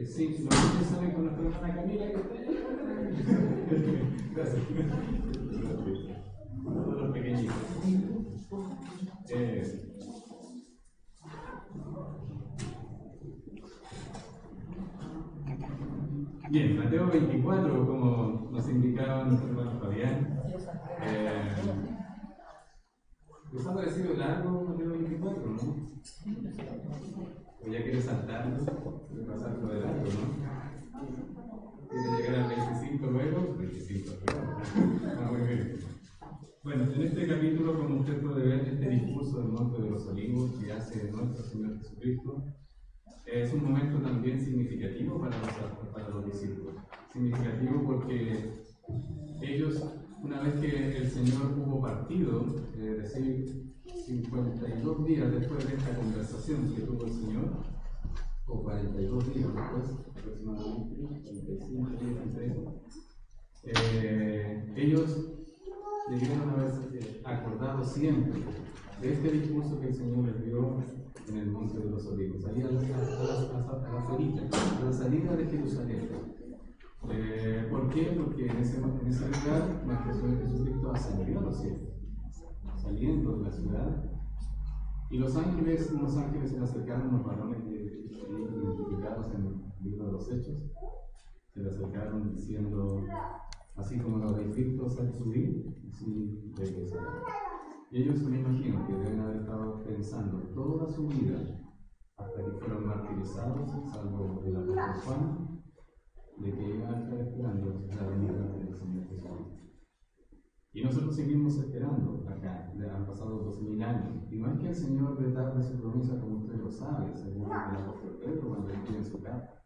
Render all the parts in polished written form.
Sí, si ustedes saben con nuestra hermana Camila, gracias. Todos los pequeñitos. Bien, Mateo 24, como nos indicaba nuestro hermano Fabián. ¿Les ha parecido largo Mateo 24, no? ¿O ya quiere saltarlo? ¿Quiere pasarlo de largo, no? ¿Quiere llegar al 25 luego? 25 luego. Muy bien. Bueno, en este capítulo, como usted puede ver, este discurso del Monte de los Olivos que hace nuestro Señor Jesucristo es un momento también significativo para los discípulos. Significativo porque ellos, una vez que el Señor hubo partido, es decir, 52 días después de esta conversación que tuvo el Señor, o 42 días después, aproximadamente, 45 días entre ellos debieron haberse acordado siempre de este discurso que el Señor les dio en el Monte de los Olivos, ahí a la salida de Jerusalén. ¿Por qué? Porque en ese lugar nuestro Señor Jesucristo ascendió a los cielos, saliendo de la ciudad, y unos ángeles se le acercaron, unos varones identificados en el libro de los Hechos, se le acercaron diciendo: así como lo habéis visto subir, así debe ser. Y ellos me imagino que deben haber estado pensando toda su vida hasta que fueron martirizados, salvo el apóstol Juan, de que iban a estar esperando la venida del Señor Jesús. Y nosotros seguimos esperando acá, han pasado 2000 años. Y no es que el Señor retarde su promesa, como usted lo sabe, según el apóstol Pedro cuando escribe en su carta,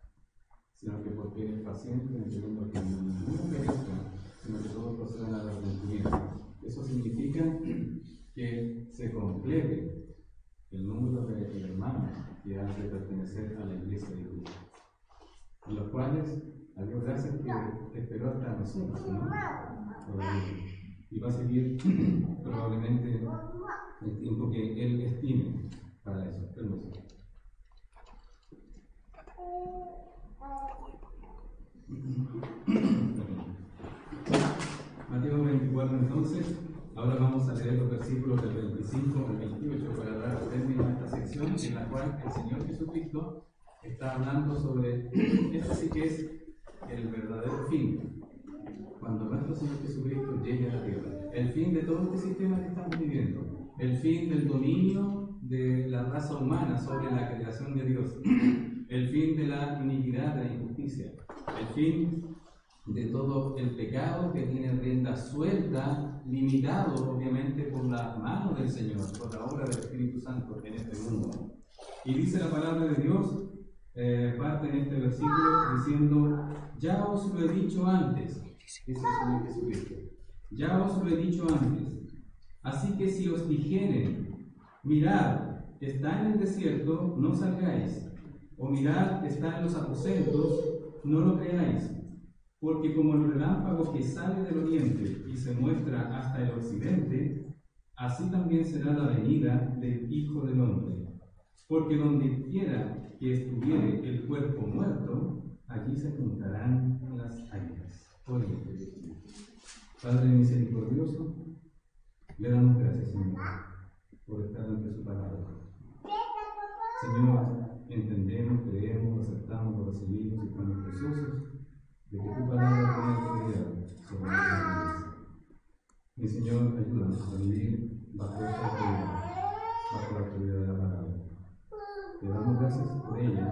sino que porque es paciente, entendiendo que ninguno perezca, sino que todos procedan al arrepentimiento. Eso significa que se complete el número de hermanos que han de pertenecer a la iglesia de Cristo, en los cuales a Dios gracias que esperó hasta nosotros, ¿no? Y va a seguir probablemente el tiempo que Él estime para eso. Permiso. Mateo 24 entonces, ahora vamos a leer los versículos del 25 al 28 para dar término a esta sección en la cual el Señor Jesucristo está hablando sobre, este sí que es el verdadero fin, cuando nuestro Señor Jesucristo llegue a la tierra, el fin de todo este sistema que estamos viviendo, el fin del dominio de la raza humana sobre la creación de Dios, el fin de la iniquidad, de la injusticia, el fin de todo el pecado que tiene rienda suelta, limitado obviamente por la mano del Señor, por la obra del Espíritu Santo en este mundo. Y dice la palabra de Dios, parte en este versículo diciendo: ya os lo he dicho antes, dice el Señor Jesucristo, ya os lo he dicho antes, así que si os dijeren, mirad, está en el desierto, no salgáis, o mirad, está en los aposentos, no lo creáis, porque como el relámpago que sale del oriente y se muestra hasta el occidente, así también será la venida del Hijo del Hombre. Porque donde quiera que estuviere el cuerpo muerto, allí se juntarán las águilas. Padre misericordioso, le damos gracias, Señor, por estar ante su palabra. Señor, entendemos, creemos, aceptamos, lo recibimos y estamos preciosos de que tu palabra tiene autoridad sobre nuestras vidas. Mi Señor, ayúdanos a vivir bajo esta autoridad, bajo la autoridad de la palabra. Te damos gracias por ella,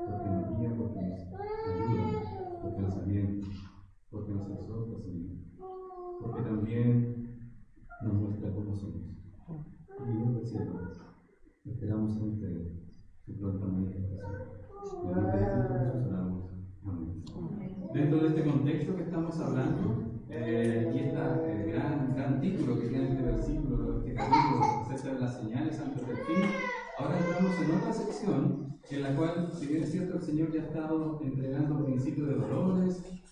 porque nos guía, porque nos ayuda, porque nos alienta, porque nos exhorta, Señor, porque también nos muestra cómo somos. Y Dios del cielo, esperamos en usted su pronta manifestación. En el nombre de Cristo Jesús oramos. Amén. Dentro de este contexto que estamos hablando, y este gran título que tiene este versículo, este capítulo acerca de las señales antes del fin, ahora entramos en otra sección en la cual, si bien es cierto, el Señor ya ha estado entregando principios de dolores,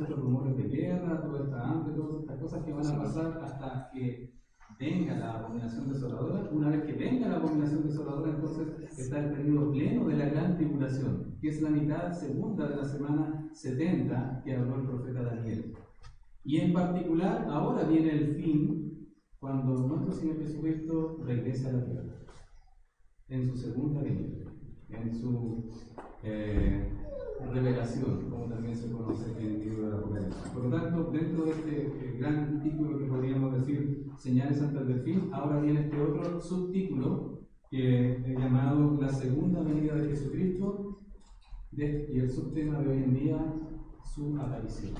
estos rumores de guerra, toda esta hambre, todas estas cosas que van a pasar hasta que venga la abominación desoladora. Una vez que venga la abominación desoladora, entonces está el periodo pleno de la gran tribulación, que es la mitad segunda de la semana 70 que habló el profeta Daniel. Y en particular, ahora viene el fin, cuando nuestro Señor Jesucristo regresa a la tierra, en su segunda venida, en su revelación, como también se conoce en el libro del Apocalipsis. Por lo tanto, dentro de este gran título que podríamos decir señales antes del fin, ahora viene este otro subtítulo que es llamado la segunda venida de Jesucristo, y el subtema de hoy en día, su aparición.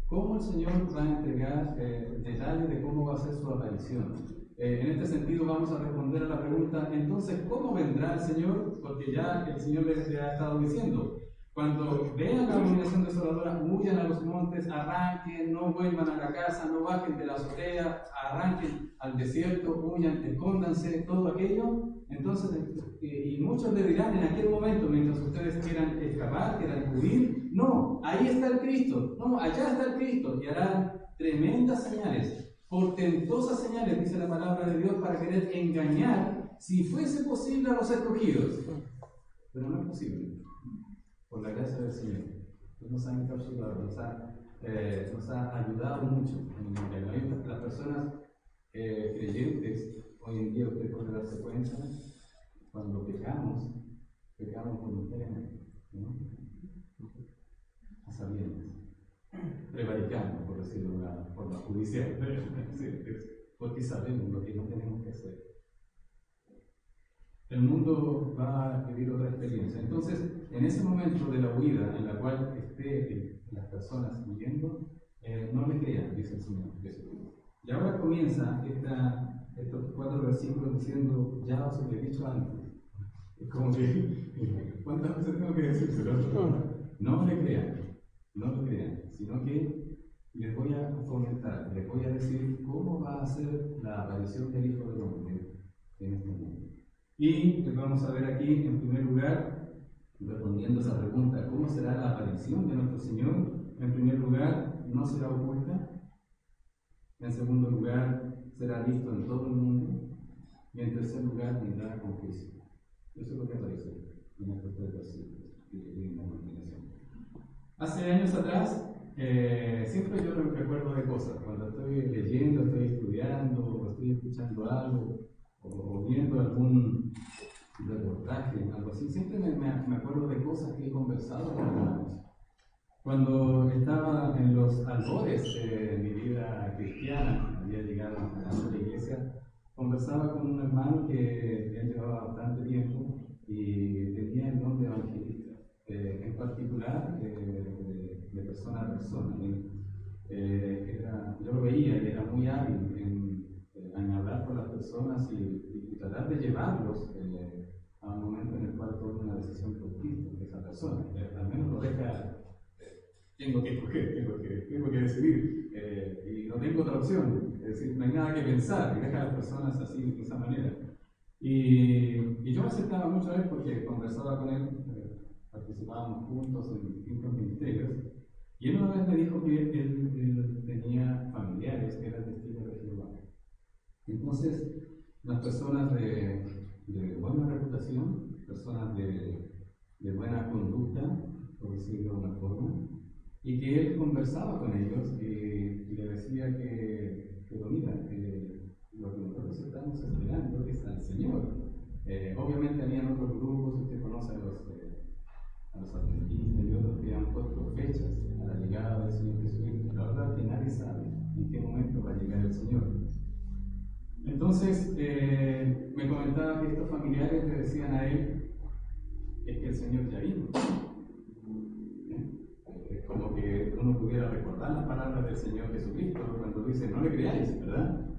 ¿Cómo el Señor va a entregar detalles de cómo va a ser su aparición? En este sentido vamos a responder a la pregunta, entonces, ¿cómo vendrá el Señor? Porque ya el Señor les ha estado diciendo, cuando vean la abominación desoladora, huyan a los montes, arranquen, no vuelvan a la casa, no bajen de la azotea, arranquen al desierto, huyan, escóndanse, todo aquello. Entonces, y muchos le dirán en aquel momento, mientras ustedes quieran escapar, quieran huir, no, ahí está el Cristo, no, allá está el Cristo, y harán tremendas señales, portentosas señales, dice la palabra de Dios, para querer engañar, si fuese posible, a los escogidos. Pero no es posible, por la gracia del Señor. Él nos ha encapsulado, nos ha ayudado mucho en el engaño. Las personas creyentes, hoy en día usted puede darse cuenta, cuando pecamos voluntariamente, ¿no? A sabiendas, prevaricando, por decirlo de una forma judicial, porque sabemos lo que no tenemos que hacer. El mundo va a vivir otra experiencia. Entonces, en ese momento de la huida en la cual estén las personas huyendo, no le crean, dice el Señor Jesucristo. Y ahora comienza estos 4 versículos diciendo, ya os he dicho antes. Es como que, ¿cuántas veces tengo que decírselo? No le crean, sino que les voy a fomentar, les voy a decir cómo va a ser la aparición del Hijo del Hombre en este mundo. Y vamos a ver aquí, en primer lugar, respondiendo a esa pregunta, ¿cómo será la aparición de nuestro Señor? En primer lugar, no será oculta. En segundo lugar, será visto en todo el mundo. Y en tercer lugar, vendrá con juicio. Eso es lo que aparece en estos 3 versículos que leímos a continuación. Hace años atrás, siempre yo recuerdo de cosas. Cuando estoy leyendo, estoy estudiando, o estoy escuchando algo, o viendo algún reportaje, algo así, siempre me acuerdo de cosas que he conversado con hermanos. Cuando estaba en los albores de mi vida cristiana, había llegado a la iglesia, conversaba con un hermano que él llevaba bastante tiempo y tenía el don de evangelista, en particular de persona a persona. Yo lo veía y era muy hábil en hablar con las personas y tratar de llevarlos a un momento en el cual tome una decisión por Cristo, de esa persona. Al menos lo deja, tengo que escoger, tengo que decidir, y no tengo otra opción, es decir, no hay nada que pensar, y deja a las personas así, de esa manera. Y yo me acercaba mucho a él porque conversaba con él, participábamos juntos en distintos ministerios, y él una vez me dijo que él tenía familiares que eran testigos de Jehová. Entonces, las personas de buena reputación, personas de buena conducta, por decirlo de una forma, y que él conversaba con ellos y le decía que mira, lo que nosotros estamos esperando es al Señor. Obviamente habían otros grupos, usted conoce a los adventistas y otros que han puesto fechas a la llegada del Señor Jesucristo. La verdad es que nadie sabe en qué momento va a llegar el Señor. Entonces, me comentaba que estos familiares le decían a él, es que el Señor ya vino. Es como que uno pudiera recordar las palabras del Señor Jesucristo cuando dice, no le creáis, ¿verdad?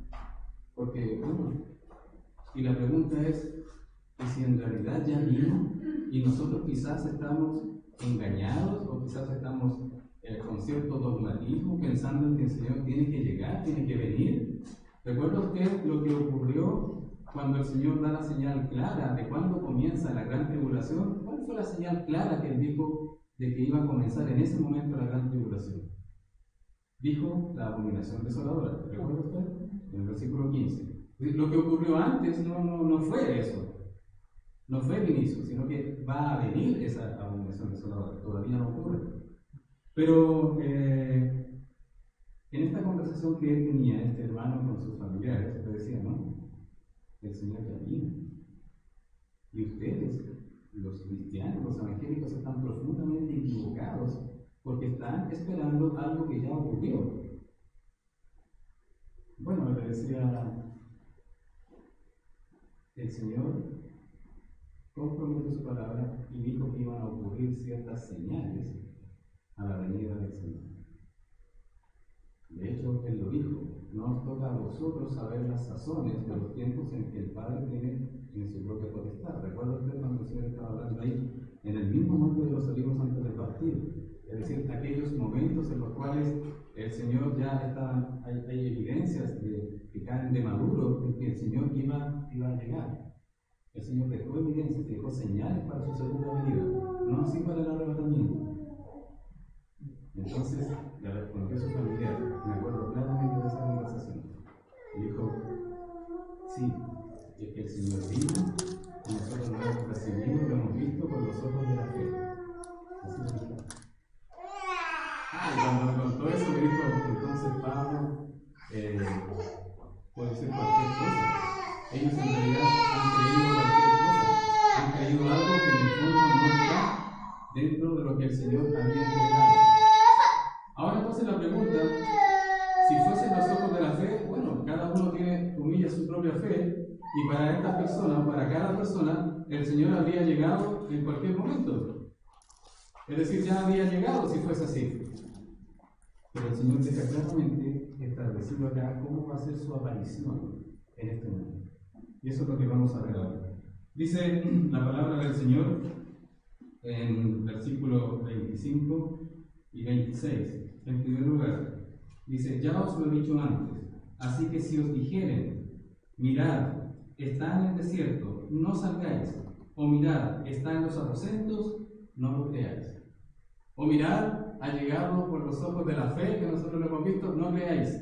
Porque, bueno, y la pregunta es, ¿y si en realidad ya vino? Y nosotros quizás estamos engañados o quizás estamos con cierto dogmatismo pensando en que el Señor tiene que llegar, tiene que venir. ¿Recuerda usted lo que ocurrió cuando el Señor da la señal clara de cuándo comienza la gran tribulación? ¿Cuál fue la señal clara que Él dijo de que iba a comenzar en ese momento la gran tribulación? dijo la abominación desoladora. ¿Recuerda usted? En el versículo 15. Lo que ocurrió antes no fue eso, no fue el inicio, sino que va a venir esa abominación desoladora. Todavía no ocurre. Pero en esta conversación que él tenía, este hermano con sus familiares, le decía, no, el Señor ya vino. Y ustedes, los cristianos, los evangélicos, están profundamente equivocados porque están esperando algo que ya ocurrió. Bueno, le decía, el Señor comprometió su palabra y dijo que iban a ocurrir ciertas señales a la venida del Señor. De hecho, Él lo dijo, no os toca a vosotros saber las sazones de los tiempos en que el Padre tiene en su propia potestad. ¿Recuerda usted cuando el Señor estaba hablando ahí, en el mismo monte de los olivos antes del partido? Es decir, aquellos momentos en los cuales el Señor ya está, hay evidencias que caen de maduro en que el Señor iba a llegar. El Señor dejó evidencias, dejó señales para su segunda venida, no así para el arrebatamiento. Entonces le respondió a su familiar, me acuerdo claramente de esa conversación. Y dijo, sí, es que el Señor vino y nosotros lo hemos recibido, lo hemos visto con los ojos de la fe. Así lo dijo. Y cuando me contó eso, me dijo, entonces Pablo puede decir cualquier cosa. Ellos en realidad han creído cualquier cosa, han creído algo que en el fondo no está dentro de lo que el Señor había entregado. Ahora entonces la pregunta, si fuesen los ojos de la fe, bueno, cada uno tiene, comillas, su propia fe, y para estas personas, para cada persona, el Señor habría llegado en cualquier momento. Es decir, ya había llegado si fuese así. Pero el Señor deja claramente establecido acá cómo va a ser su aparición en este mundo. Y eso es lo que vamos a ver ahora. Dice la palabra del Señor en versículos 25 y 26. En primer lugar, dice, ya os lo he dicho antes, así que si os dijeren, mirad, está en el desierto, no salgáis, o mirad, está en los aposentos, no lo creáis. O mirad, ha llegado por los ojos de la fe que nosotros lo hemos visto, no creáis.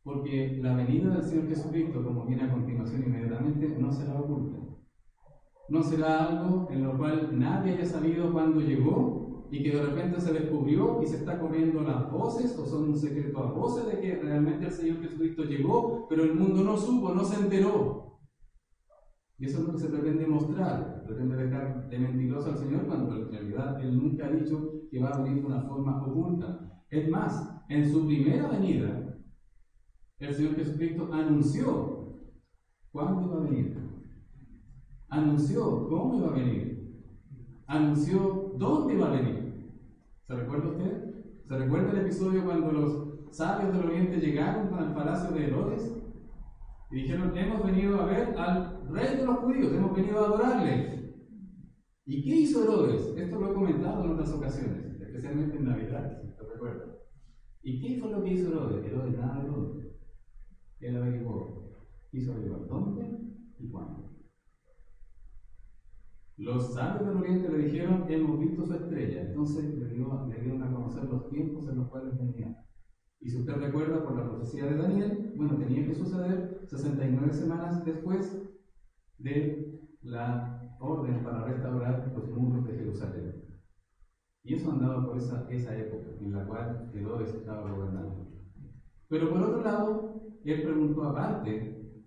Porque la venida del Señor Jesucristo, como viene a continuación inmediatamente, no será oculta. No será algo en lo cual nadie haya sabido cuándo llegó y que de repente se descubrió y se está corriendo las voces, o son un secreto a voces de que realmente el Señor Jesucristo llegó, pero el mundo no supo, no se enteró. Y eso es lo que se pretende mostrar, pretende dejar de mentiroso al Señor cuando en realidad Él nunca ha dicho que va a venir de una forma oculta. Es más, en su primera venida, el Señor Jesucristo anunció cuándo iba a venir, anunció cómo iba a venir, anunció dónde iba a venir. ¿Se recuerda usted? ¿Se recuerda el episodio cuando los sabios del Oriente llegaron al palacio de Herodes? Y dijeron, hemos venido a ver al rey de los judíos, hemos venido a adorarle. ¿Y qué hizo Herodes? Esto lo he comentado en otras ocasiones, especialmente en Navidad, si te recuerdas. ¿Y qué fue lo que hizo Herodes? Herodes nada de todo. Él averiguó, quiso averiguar dónde y cuándo. Los sabios del Oriente le dijeron, hemos visto su estrella. Entonces le dieron a conocer los tiempos en los cuales venía. Y si usted recuerda por la profecía de Daniel, bueno, tenía que suceder 69 semanas después de la orden para restaurar los muros de Jerusalén. Y eso andaba por esa época en la cual Herodes estaba gobernando. Pero por otro lado, él preguntó aparte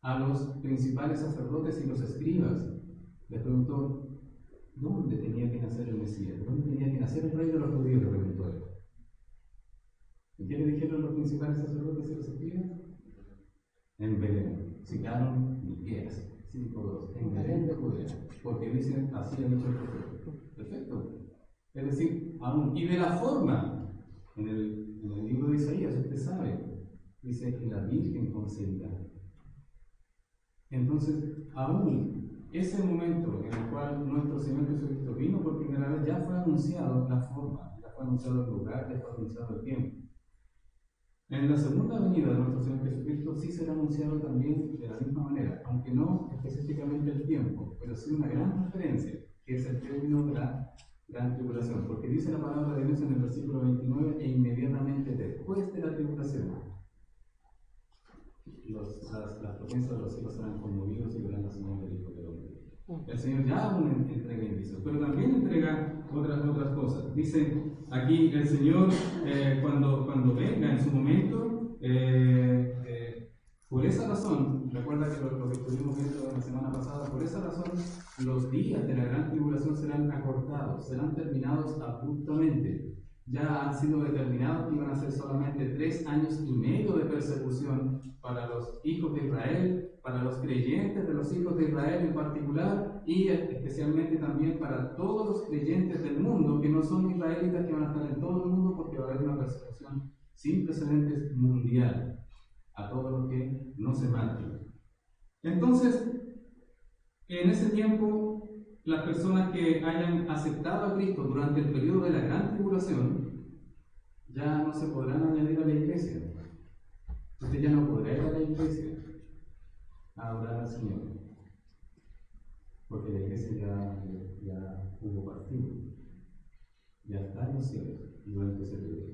a los principales sacerdotes y los escribas. Les preguntó, ¿dónde tenía que nacer el Mesías? ¿Dónde tenía que nacer el rey de los judíos? Le preguntó él. ¿Y qué le dijeron los principales sacerdotes y los escribas? En Belén. Citaron Miqueas 5:2. En Belén de Judea. Porque dicen, así ha dicho el profeta. Perfecto. Es decir, aún. Y de la forma, en el libro de Isaías, usted sabe, dice que la Virgen concebirá. Entonces, aún ese momento en el cual nuestro Señor Jesucristo vino por primera vez, ya fue anunciado la forma, ya fue anunciado el lugar, ya fue anunciado el tiempo. En la segunda venida de nuestro Señor Jesucristo sí será anunciado también de la misma manera, aunque no específicamente el tiempo, pero sí una gran referencia, que es el término de la gran tribulación, porque dice la palabra de Dios en el versículo 29, e inmediatamente después de la tribulación, las potencias de los cielos serán conmovidos y verán la señal del Hijo del Hombre. El Señor ya aún entrega indicios, pero también entrega otras cosas. Dice aquí el Señor, cuando venga en su momento, por esa razón, recuerda que lo que estuvimos viendo la semana pasada, por esa razón los días de la gran tribulación serán acortados, serán terminados abruptamente. Ya han sido determinados que iban a ser solamente 3 años y medio de persecución para los hijos de Israel, para los creyentes de los hijos de Israel en particular, y especialmente también para todos los creyentes del mundo que no son israelitas, que van a estar en todo el mundo, porque va a haber una persecución sin precedentes mundial a todos los que no se marchen. Entonces, en ese tiempo, las personas que hayan aceptado a Cristo durante el periodo de la gran tribulación ya no se podrán añadir a la iglesia. Usted ya no podrá ir a la iglesia a adorar al Señor, porque la iglesia ya hubo partido, ya está en los cielos durante ese periodo.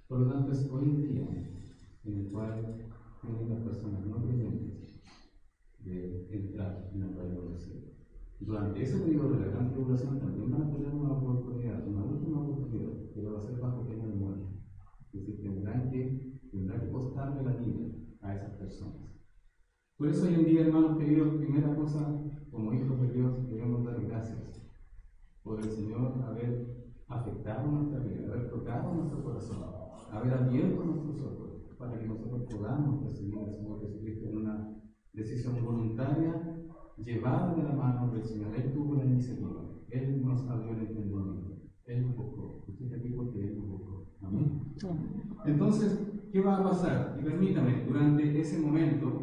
Por lo tanto, es hoy en día en el cual tienen las personas no creyentes de entrar en el reino de los cielos. Durante ese periodo de la gran tribulación también van a tener una oportunidad, una última oportunidad, pero va a ser bajo pena de muerte. Es decir, tendrán que costarle la vida a esas personas. Por eso hoy en día, hermanos queridos, primera cosa, como hijos de Dios, debemos dar gracias por el Señor haber afectado nuestra vida, haber tocado nuestro corazón, haber abierto nuestros ojos, para que nosotros podamos recibir al Señor Jesucristo en una decisión voluntaria, llevada de la mano del Señor. Él tuvo la iniciativa, Él nos abrió el entendimiento, Él nos buscó. Usted está aquí porque Él nos buscó. Amén. Entonces, ¿qué va a pasar? Y permítame, durante ese momento,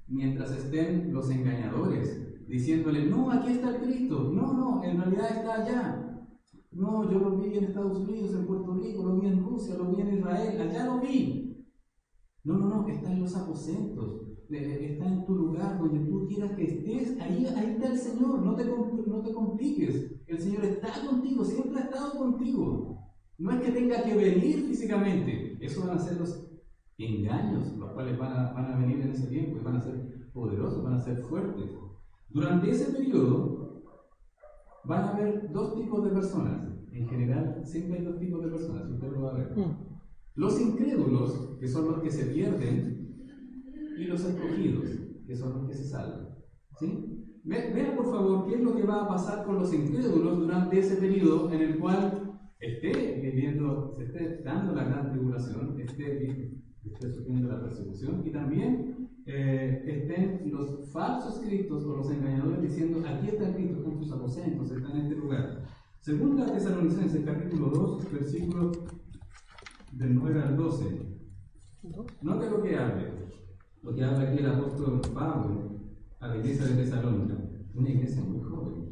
mientras estén los engañadores diciéndole, no, aquí está el Cristo, no, en realidad está allá. No, yo lo vi en Estados Unidos, en Puerto Rico, lo vi en Rusia, lo vi en Israel, allá lo vi. No, está en los aposentos, está en tu lugar, donde tú quieras que estés, ahí está el Señor, no te compliques. El Señor está contigo, siempre ha estado contigo. No es que tenga que venir físicamente, eso van a ser los engaños, los cuales van a venir en ese tiempo y van a ser poderosos, van a ser fuertes. Durante ese periodo van a haber 2 tipos de personas. En general, siempre hay 2 tipos de personas, usted lo va a ver. Los incrédulos, que son los que se pierden, y los escogidos, que son los que se salvan. ¿Sí? Vean por favor qué es lo que va a pasar con los incrédulos durante ese periodo en el cual se esté dando la gran tribulación, esté sufriendo la persecución, y también estén los falsos cristos o los engañadores diciendo, aquí está Cristo, está en tus aposentos, está en este lugar. Segunda Tesalonicenses, capítulo 2, versículos del 9 al 12. Note lo que habla aquí el apóstol Pablo a la iglesia de Tesalónica, una iglesia muy joven,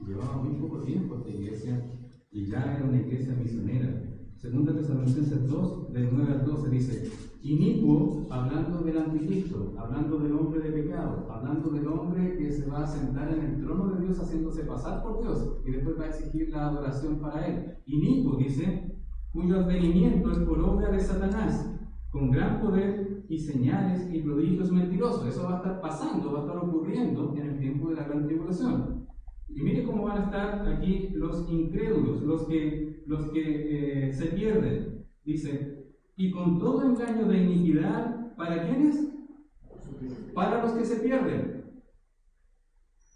llevaba muy poco tiempo esta iglesia y ya era una iglesia misionera. Segunda Tesalonicenses 2, del 9 al 12 dice, inicuo, hablando del anticristo, hablando del hombre de pecado, hablando del hombre que se va a sentar en el trono de Dios haciéndose pasar por Dios y después va a exigir la adoración para él. Inicuo, dice, cuyo advenimiento es por obra de Satanás, con gran poder y señales y prodigios mentirosos. Eso va a estar pasando, va a estar ocurriendo en el tiempo de la gran tribulación. Y mire cómo van a estar aquí los incrédulos, los que se pierden. Dice, y con todo engaño de iniquidad, ¿para quiénes? Para los que se pierden,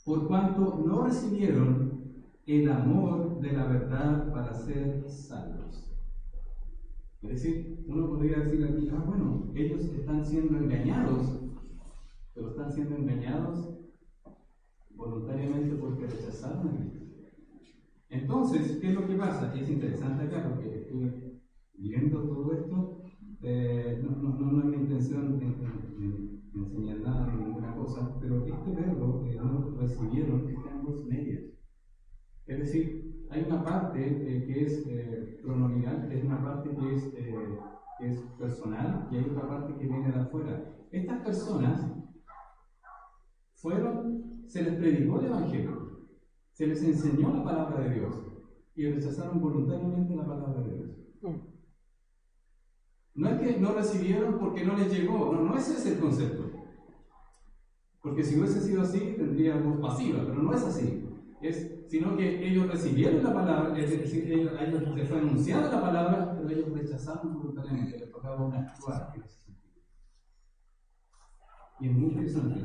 por cuanto no recibieron el amor de la verdad para ser salvos. Es decir, uno podría decir aquí, bueno, ellos están siendo engañados, pero están siendo engañados voluntariamente porque rechazaron a Cristo. Entonces, ¿qué es lo que pasa? Es interesante acá porque estuve viendo todo esto. No es mi intención enseñar nada ni ninguna cosa, pero este verbo que no recibieron está en 2 medias. Es decir, hay una parte que es pronominal, es una parte que es personal, y hay otra parte que viene de afuera. Estas personas se les predicó el Evangelio, se les enseñó la palabra de Dios, y rechazaron voluntariamente la palabra de Dios. No es que no recibieron porque no les llegó, no es ese el concepto. Porque si hubiese sido así, tendríamos pasiva, pero no es así. Sino que ellos recibieron la palabra, es decir, a ellos les fue anunciada la palabra, pero ellos rechazaron voluntariamente, les tocaba un actuar. Y es muy interesante,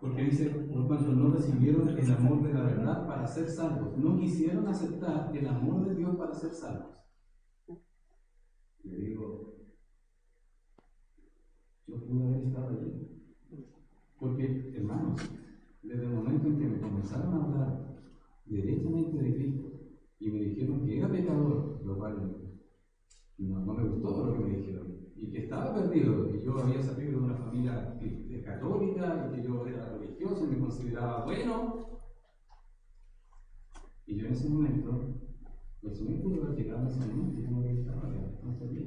porque dice, por cuanto no recibieron el amor de la verdad para ser salvos, no quisieron aceptar el amor de Dios para ser salvos. Le digo, yo pude haber estado allí. Porque, hermanos, desde el momento en que me comenzaron a hablar derechamente de Cristo y me dijeron que era pecador, lo cual no me gustó lo que me dijeron, y que estaba perdido, que yo había salido de una familia católica y que yo era religioso y me consideraba bueno, y yo en ese momento, el Señor pudo haber llegado en ese momento y yo no había estado allá, no sabía.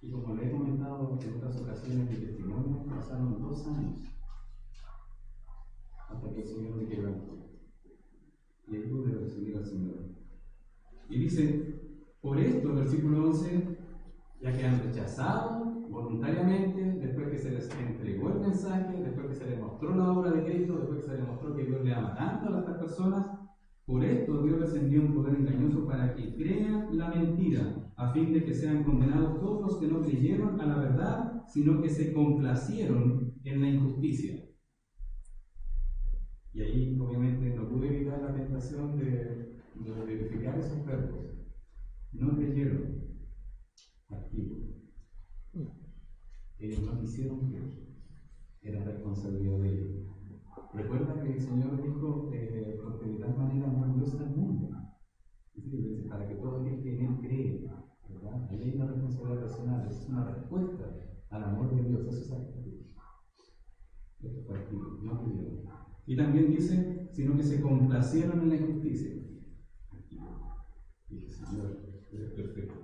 Y como le he comentado en otras ocasiones de testimonio, pasaron 2 años hasta que el Señor me quebrantó. Y ahí pude recibir al Señor. Y dice, por esto, versículo 11, ya que han rechazado voluntariamente, después que se les entregó el mensaje, después que se les mostró la obra de Cristo, después que se les mostró que Dios le ama tanto a estas personas, por esto Dios les envió un poder engañoso para que crean la mentira, a fin de que sean condenados todos los que no creyeron a la verdad, sino que se complacieron en la injusticia. Y ahí obviamente no pude evitar la tentación de verificar esos verbos. No creyeron. Activo. Ellos no quisieron creer. Era responsabilidad de ellos. Recuerda que el Señor dijo, porque de tal manera amó Dios al mundo. Dice, para que todo aquel que en Él cree, ¿verdad? Ahí hay una responsabilidad personal, es una respuesta al amor de Dios, eso es activo. Esto fue activo, no creyeron. Y también dice, sino que se complacieron en la injusticia. Activo. Dije, Señor, eres perfecto.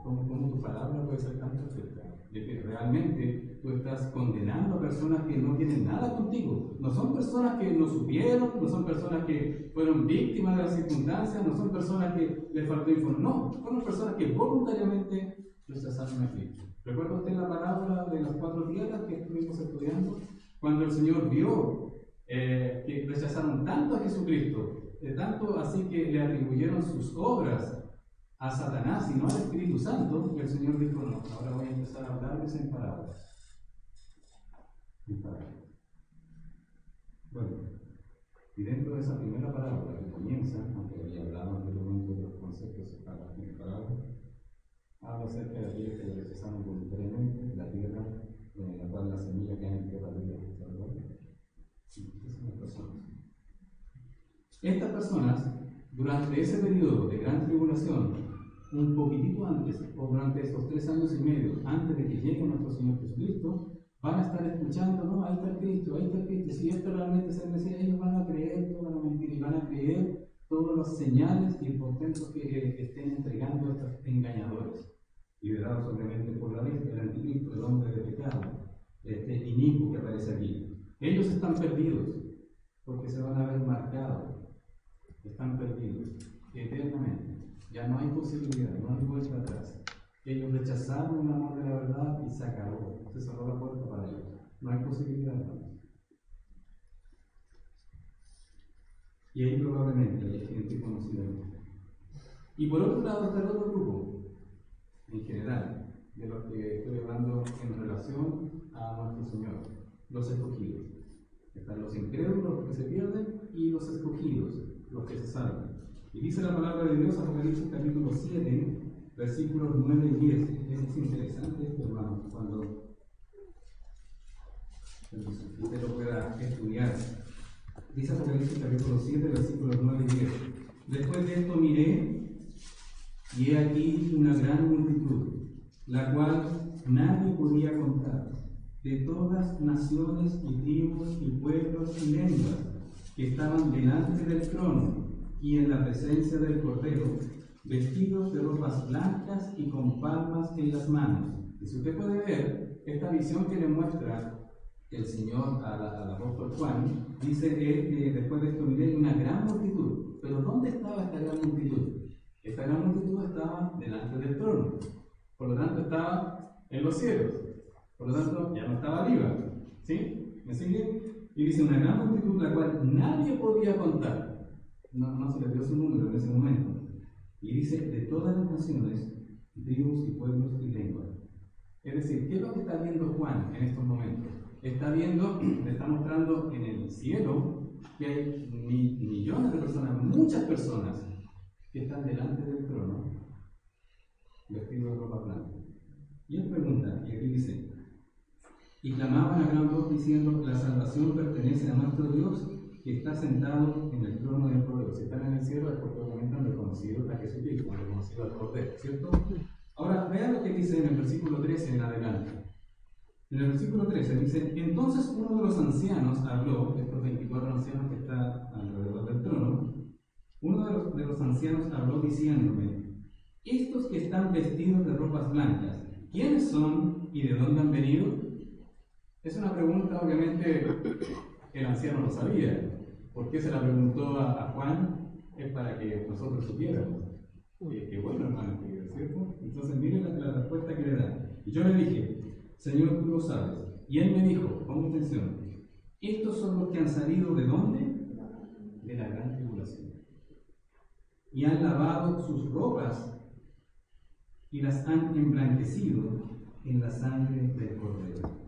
¿Cómo tu palabra puede ser tan perfecta? De que realmente tú estás condenando a personas que no tienen nada contigo. No son personas que no supieron, no son personas que fueron víctimas de las circunstancias, no son personas que les faltó información. No, fueron personas que voluntariamente rechazaron a Cristo. ¿Recuerda usted la parábola de las 4 tierras que estuvimos estudiando? Cuando el Señor vio que rechazaron tanto a Jesucristo, tanto así que le atribuyeron sus obras a Satanás y no al Espíritu Santo, el Señor dijo, no, ahora voy a empezar a hablarles en parábolas. Bueno, y dentro de esa primera parábola que comienza, aunque había hablado anteriormente de los conceptos en parábola, habla acerca de aquellos que le rechazaron voluntariamente, la tierra en la cual la semilla cae en tierra libre. Estas personas, durante ese periodo de gran tribulación, un poquitito antes, o durante estos 3 años y medio, antes de que llegue nuestro Señor Jesucristo, van a estar escuchando, no, ahí está Cristo, si esto realmente es el Mesías, ellos van a creer toda la mentira y van a creer todas las señales y portentos que estén entregando estos engañadores, liderados obviamente por la bestia, el anticristo, el hombre de pecado, inicuo que aparece aquí. Ellos están perdidos, porque se van a ver marcados, están perdidos eternamente. Ya no hay posibilidad, no hay vuelta atrás. Ellos rechazaron el amor de la verdad y se acabó. Se cerró la puerta para ellos. No hay posibilidad, hermanos. Y ahí probablemente hay gente conocida. Y por otro lado está el otro grupo, en general, de los que estoy hablando en relación a nuestro Señor, los escogidos. Están los incrédulos, los que se pierden, y los escogidos, los que se salvan. Y dice la palabra de Dios, Apocalipsis capítulo 7, versículos 9 y 10. Es interesante esto, hermano, cuando usted lo pueda estudiar. Dice Apocalipsis capítulo 7, versículos 9 y 10. Después de esto miré, y he aquí una gran multitud, la cual nadie podía contar, de todas naciones y tribus y pueblos y lenguas, que estaban delante del trono y en la presencia del Cordero, vestidos de ropas blancas y con palmas en las manos. Y si usted puede ver, esta visión que le muestra el Señor al apóstol Juan, dice que después de esto miré una gran multitud. Pero ¿dónde estaba esta gran multitud? Esta gran multitud estaba delante del trono. Por lo tanto, estaba en los cielos. Por lo tanto, ya no estaba arriba. ¿Sí? ¿Me sigue? Y dice una gran multitud la cual nadie podía contar. No se le dio su número en ese momento. Y dice, de todas las naciones, tribus y pueblos y lenguas. Es decir, ¿qué es lo que está viendo Juan en estos momentos? Está viendo, le está mostrando en el cielo que hay millones de personas, muchas personas, que están delante del trono, vestidos de ropa blanca. Y él pregunta, y aquí dice, y clamaban a gran voz diciendo, la salvación pertenece a nuestro Dios, que está sentado en el trono del Cordero. Si están en el cielo, es porque obviamente han reconocido a Jesucristo, han reconocido al Cordero, ¿cierto? Ahora, vean lo que dice en el versículo 13 en adelante. En el versículo 13 dice, entonces uno de los ancianos habló, estos 24 ancianos que están alrededor del trono, uno de los ancianos habló diciéndome, estos que están vestidos de ropas blancas, ¿quiénes son y de dónde han venido? Es una pregunta, obviamente, el anciano lo sabía. ¿Por qué se la preguntó a Juan? Es para que nosotros supiéramos. Qué bueno, hermano, ¿cierto? Entonces, miren la respuesta que le da. Y yo le dije, Señor, tú lo sabes. Y él me dijo, ponga atención, estos son los que han salido ¿de dónde? De la gran tribulación. Y han lavado sus ropas y las han emblanquecido en la sangre del Cordero.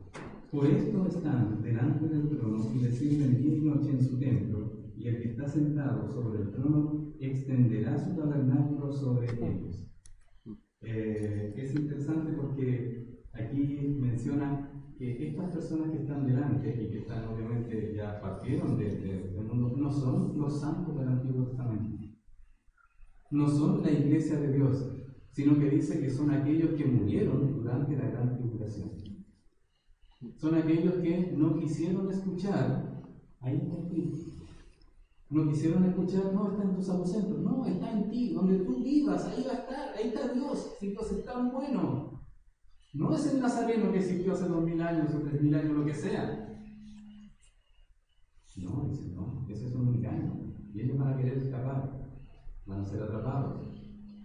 Por esto están delante del trono y le sirven día y noche en su templo, y el que está sentado sobre el trono extenderá su tabernáculo sobre ellos. Es interesante porque aquí menciona que estas personas que están delante y que están obviamente ya partieron del mundo, no son los santos del Antiguo Testamento. No son la iglesia de Dios, sino que dice que son aquellos que murieron durante la gran tribulación. Son aquellos que no quisieron escuchar, ahí está escrito. No quisieron escuchar, no está en tus aposentos, no, está en ti, donde tú vivas, ahí va a estar, ahí está Dios, si Dios es tan bueno. No es el Nazareno que existió hace 2000 años o 3000 años, lo que sea. No, dice, no, ese es un engaño. Y ellos van a querer escapar, van a ser atrapados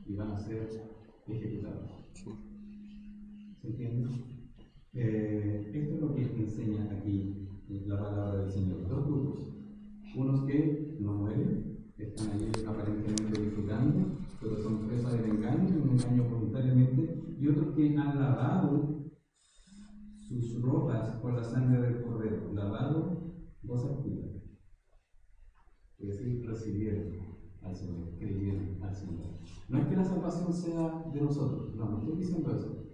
y van a ser ejecutados. ¿Se entiende? Esto es lo que enseña aquí la palabra del Señor. Dos grupos. Unos que no mueren, están allí aparentemente disfrutando, pero son presa del engaño, un engaño voluntariamente, y otros que han lavado sus ropas por la sangre del Cordero. Lavado, dos activas. Es decir, recibieron al Señor, creyeron al Señor. No es que la salvación sea de nosotros, no estoy diciendo eso,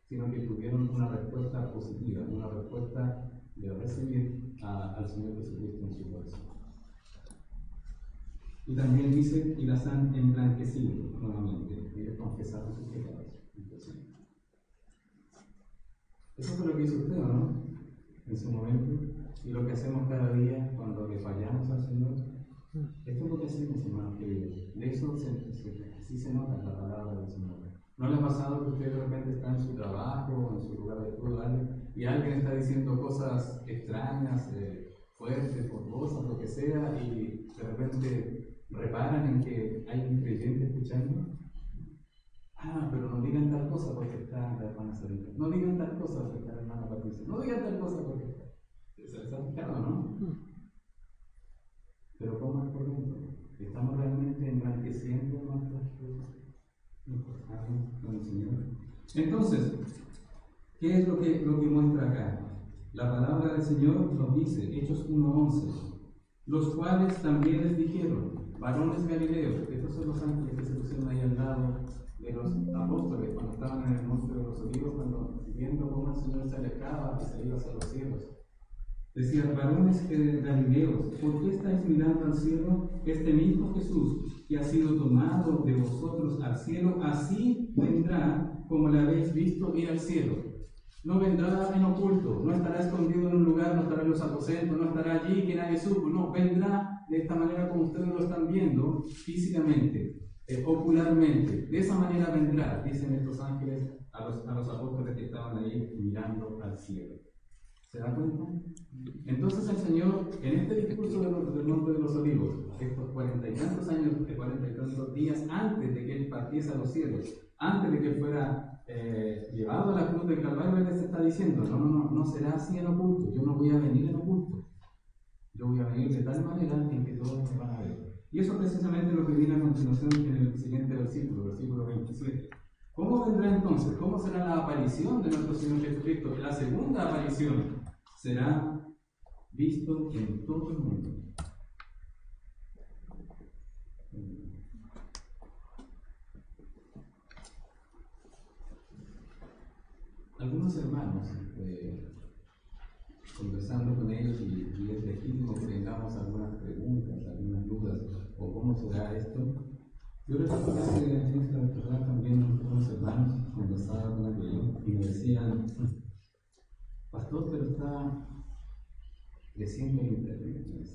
sino que tuvieron una respuesta positiva, una respuesta de recibir al Señor Jesucristo en su corazón. Y también dice, y las han emblanquecido nuevamente, ellos confesaron sus pecados. Entonces, eso fue lo que hizo usted, ¿no? En su momento, y lo que hacemos cada día cuando le fallamos al Señor. Esto es lo que hacemos, hermanos queridos. De eso sí se nota la palabra del Señor. ¿No le ha pasado que usted de repente está en su trabajo, en su lugar de estudio, y alguien está diciendo cosas extrañas, fuertes, forzosas, lo que sea, y de repente reparan en que hay un creyente escuchando? Ah, pero no digan tal cosa porque está la hermana Sarita. No digan tal cosa porque está la hermana Patricia. No digan tal cosa porque está. Se les ha fijado, ¿no? Pero ¿cómo es por dentro? ¿Estamos realmente emblanqueciendo nuestras almas con el Señor? Entonces, ¿qué es lo que muestra acá? La palabra del Señor nos dice, Hechos 1:11, los cuales también les dijeron, varones galileos, estos son los ángeles que se pusieron ahí al lado de los apóstoles cuando estaban en el monte de los olivos, cuando viendo cómo el Señor se alejaba y se iba hacia los cielos. Decían, varones galileos, ¿por qué estáis mirando al cielo? Este mismo Jesús, que ha sido tomado de vosotros al cielo, así vendrá como le habéis visto ir al cielo. No vendrá en oculto, no estará escondido en un lugar, no estará en los aposentos, no estará allí que nadie supo, no, vendrá de esta manera como ustedes lo están viendo, físicamente, ocularmente. De esa manera vendrá, dicen estos ángeles a los apóstoles que estaban ahí mirando al cielo. ¿Se da cuenta? Entonces el Señor, en este discurso del Monte de los Olivos, estos 40 y tantos años, 40 y tantos días antes de que Él partiese a los cielos, antes de que Él fuera llevado a la cruz del Calvario, Él les está diciendo, no será así en oculto, yo no voy a venir en oculto, yo voy a venir de tal manera en que todos me van a ver. Y eso precisamente lo que viene a continuación en el siguiente versículo 27. ¿Cómo vendrá entonces? ¿Cómo será la aparición de nuestro Señor Jesucristo? La segunda aparición será visto en todo el mundo. Algunos hermanos, conversando con ellos, y es legítimo que tengamos algunas preguntas, algunas dudas, o cómo será esto. Yo recuerdo que en esta oportunidad también unos hermanos conversaban con aquello y me decían, pastor, pero está creciendo el internet.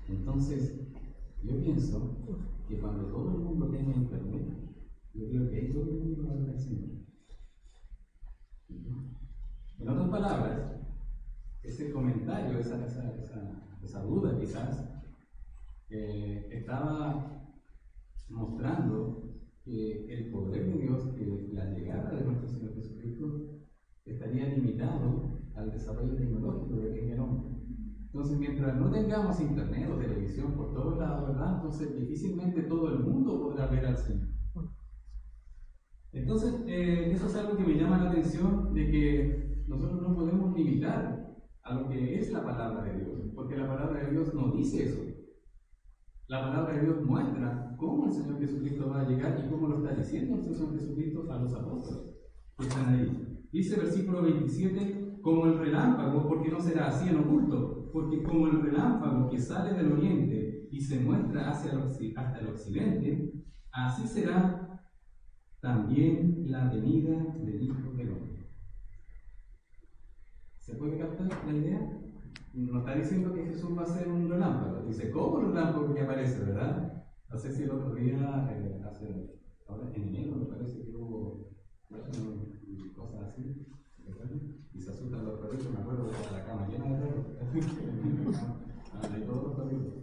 Entonces, yo pienso que cuando todo el mundo tenga internet, yo creo que ahí todo el mundo va a ver al Señor. En otras palabras, ese comentario, esa duda quizás, estaba mostrando que el poder de Dios, que la llegada de nuestro Señor Jesucristo estaría limitado al desarrollo tecnológico de que el hombre. Entonces, mientras no tengamos internet o televisión por todos lados, ¿verdad? Entonces, difícilmente todo el mundo podrá ver al Señor. Entonces, eso es algo que me llama la atención, de que nosotros no podemos limitar a lo que es la palabra de Dios, porque la palabra de Dios no dice eso. La palabra de Dios muestra cómo el Señor Jesucristo va a llegar y cómo lo está diciendo el Señor Jesucristo a los apóstoles que están ahí. Dice versículo 27, como el relámpago, porque no será así en oculto, porque como el relámpago que sale del oriente y se muestra hasta el occidente, así será también la venida del Hijo del Hombre. ¿Se puede captar la idea? No está diciendo que Jesús va a ser un relámpago, dice, ¿cómo el relámpago que aparece, verdad? No sé si el otro día, ahora en enero me parece que hubo cosas así, y se asustan los perritos, me acuerdo de la cama llena de perros, hay todos los perritos.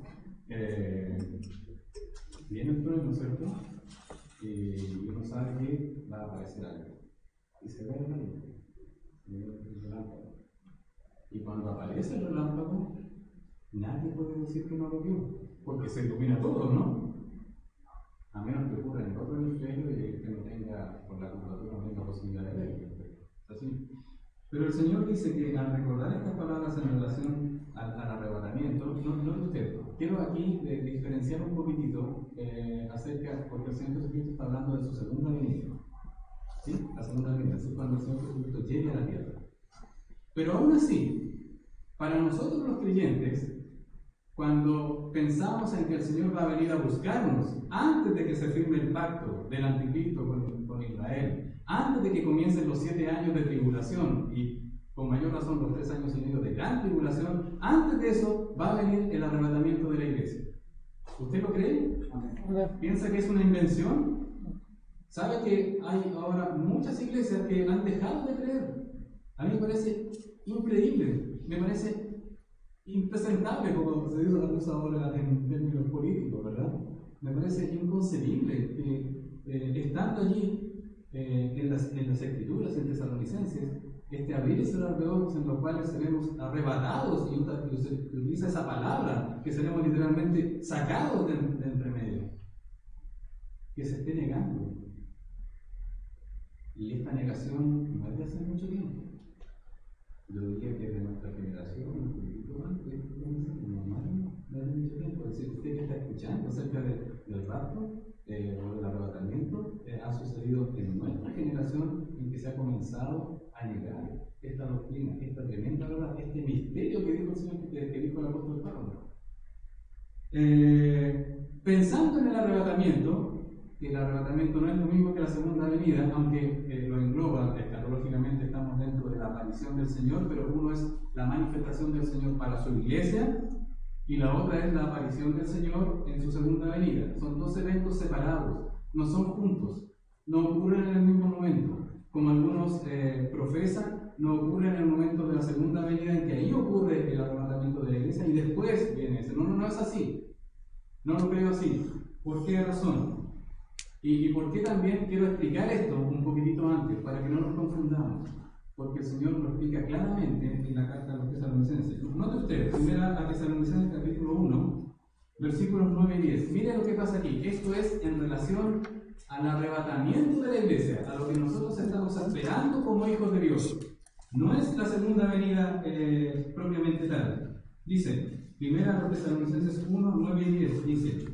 Viene el trueno, ¿no es cierto? Y uno sabe que va a aparecer algo, y se ve el relámpago. Y cuando aparece el relámpago, nadie puede decir que no lo vio, porque se ilumina todo, ¿no? A menos que ocurra en el otro hemisferio y que no tenga, por la computadora no tenga posibilidad de verlo. Así. Pero el Señor dice que al recordar estas palabras en relación al arrebatamiento, no es usted. Quiero aquí diferenciar un poquitito acerca, porque el Señor Jesucristo está hablando de su segunda venida. ¿Sí? La segunda venida, es cuando el Señor Jesucristo llegue a la tierra. Pero aún así, para nosotros los creyentes, cuando pensamos en que el Señor va a venir a buscarnos, antes de que se firme el pacto del anticristo con Israel, antes de que comiencen los 7 años de tribulación, y con mayor razón los 3 años y medio de gran tribulación, antes de eso va a venir el arrebatamiento de la iglesia. ¿Usted lo cree? ¿Piensa que es una invención? ¿Sabe que hay ahora muchas iglesias que han dejado de creer? A mí me parece increíble, me parece impresentable, como se dice ahora en términos políticos, ¿verdad? Me parece inconcebible que estando allí en las escrituras, en Tesalonicenses, abrir y cerrar de ojos en los cuales seremos arrebatados, y se utiliza esa palabra, que seremos literalmente sacados de entre medio, que se esté negando. Y esta negación no es de hace mucho tiempo. Yo diría que de nuestra generación, un poquito antes, no hace mucho tiempo. Es decir, usted que está escuchando acerca del rapto o del arrebatamiento, ha sucedido en nuestra generación en que se ha comenzado a negar esta doctrina, esta tremenda verdad, este misterio que dijo el Señor, que dijo el apóstol Pablo. Pensando en el arrebatamiento, que el arrebatamiento no es lo mismo que la segunda venida, aunque lo engloba escatológicamente, estamos dentro de la aparición del Señor, pero uno es la manifestación del Señor para su iglesia y la otra es la aparición del Señor en su segunda venida. Son dos eventos separados, no son juntos, no ocurren en el mismo momento, como algunos profesan. no ocurre en el momento de la segunda venida, en que ahí ocurre el arrebatamiento de la iglesia y después viene ese. No es así. No lo creo así. ¿Por qué razón? ¿Y por qué también quiero explicar esto un poquitito antes, para que no nos confundamos? Porque el Señor lo explica claramente en la carta a los Tesalonicenses. Note usted, primera a Tesalonicenses capítulo 1, versículos 9 y 10. Mire lo que pasa aquí. Esto es en relación al arrebatamiento de la iglesia, a lo que nosotros estamos esperando como hijos de Dios. No es la segunda venida propiamente tal. Dice, primera a los Tesalonicenses 1, 9 y 10, dice: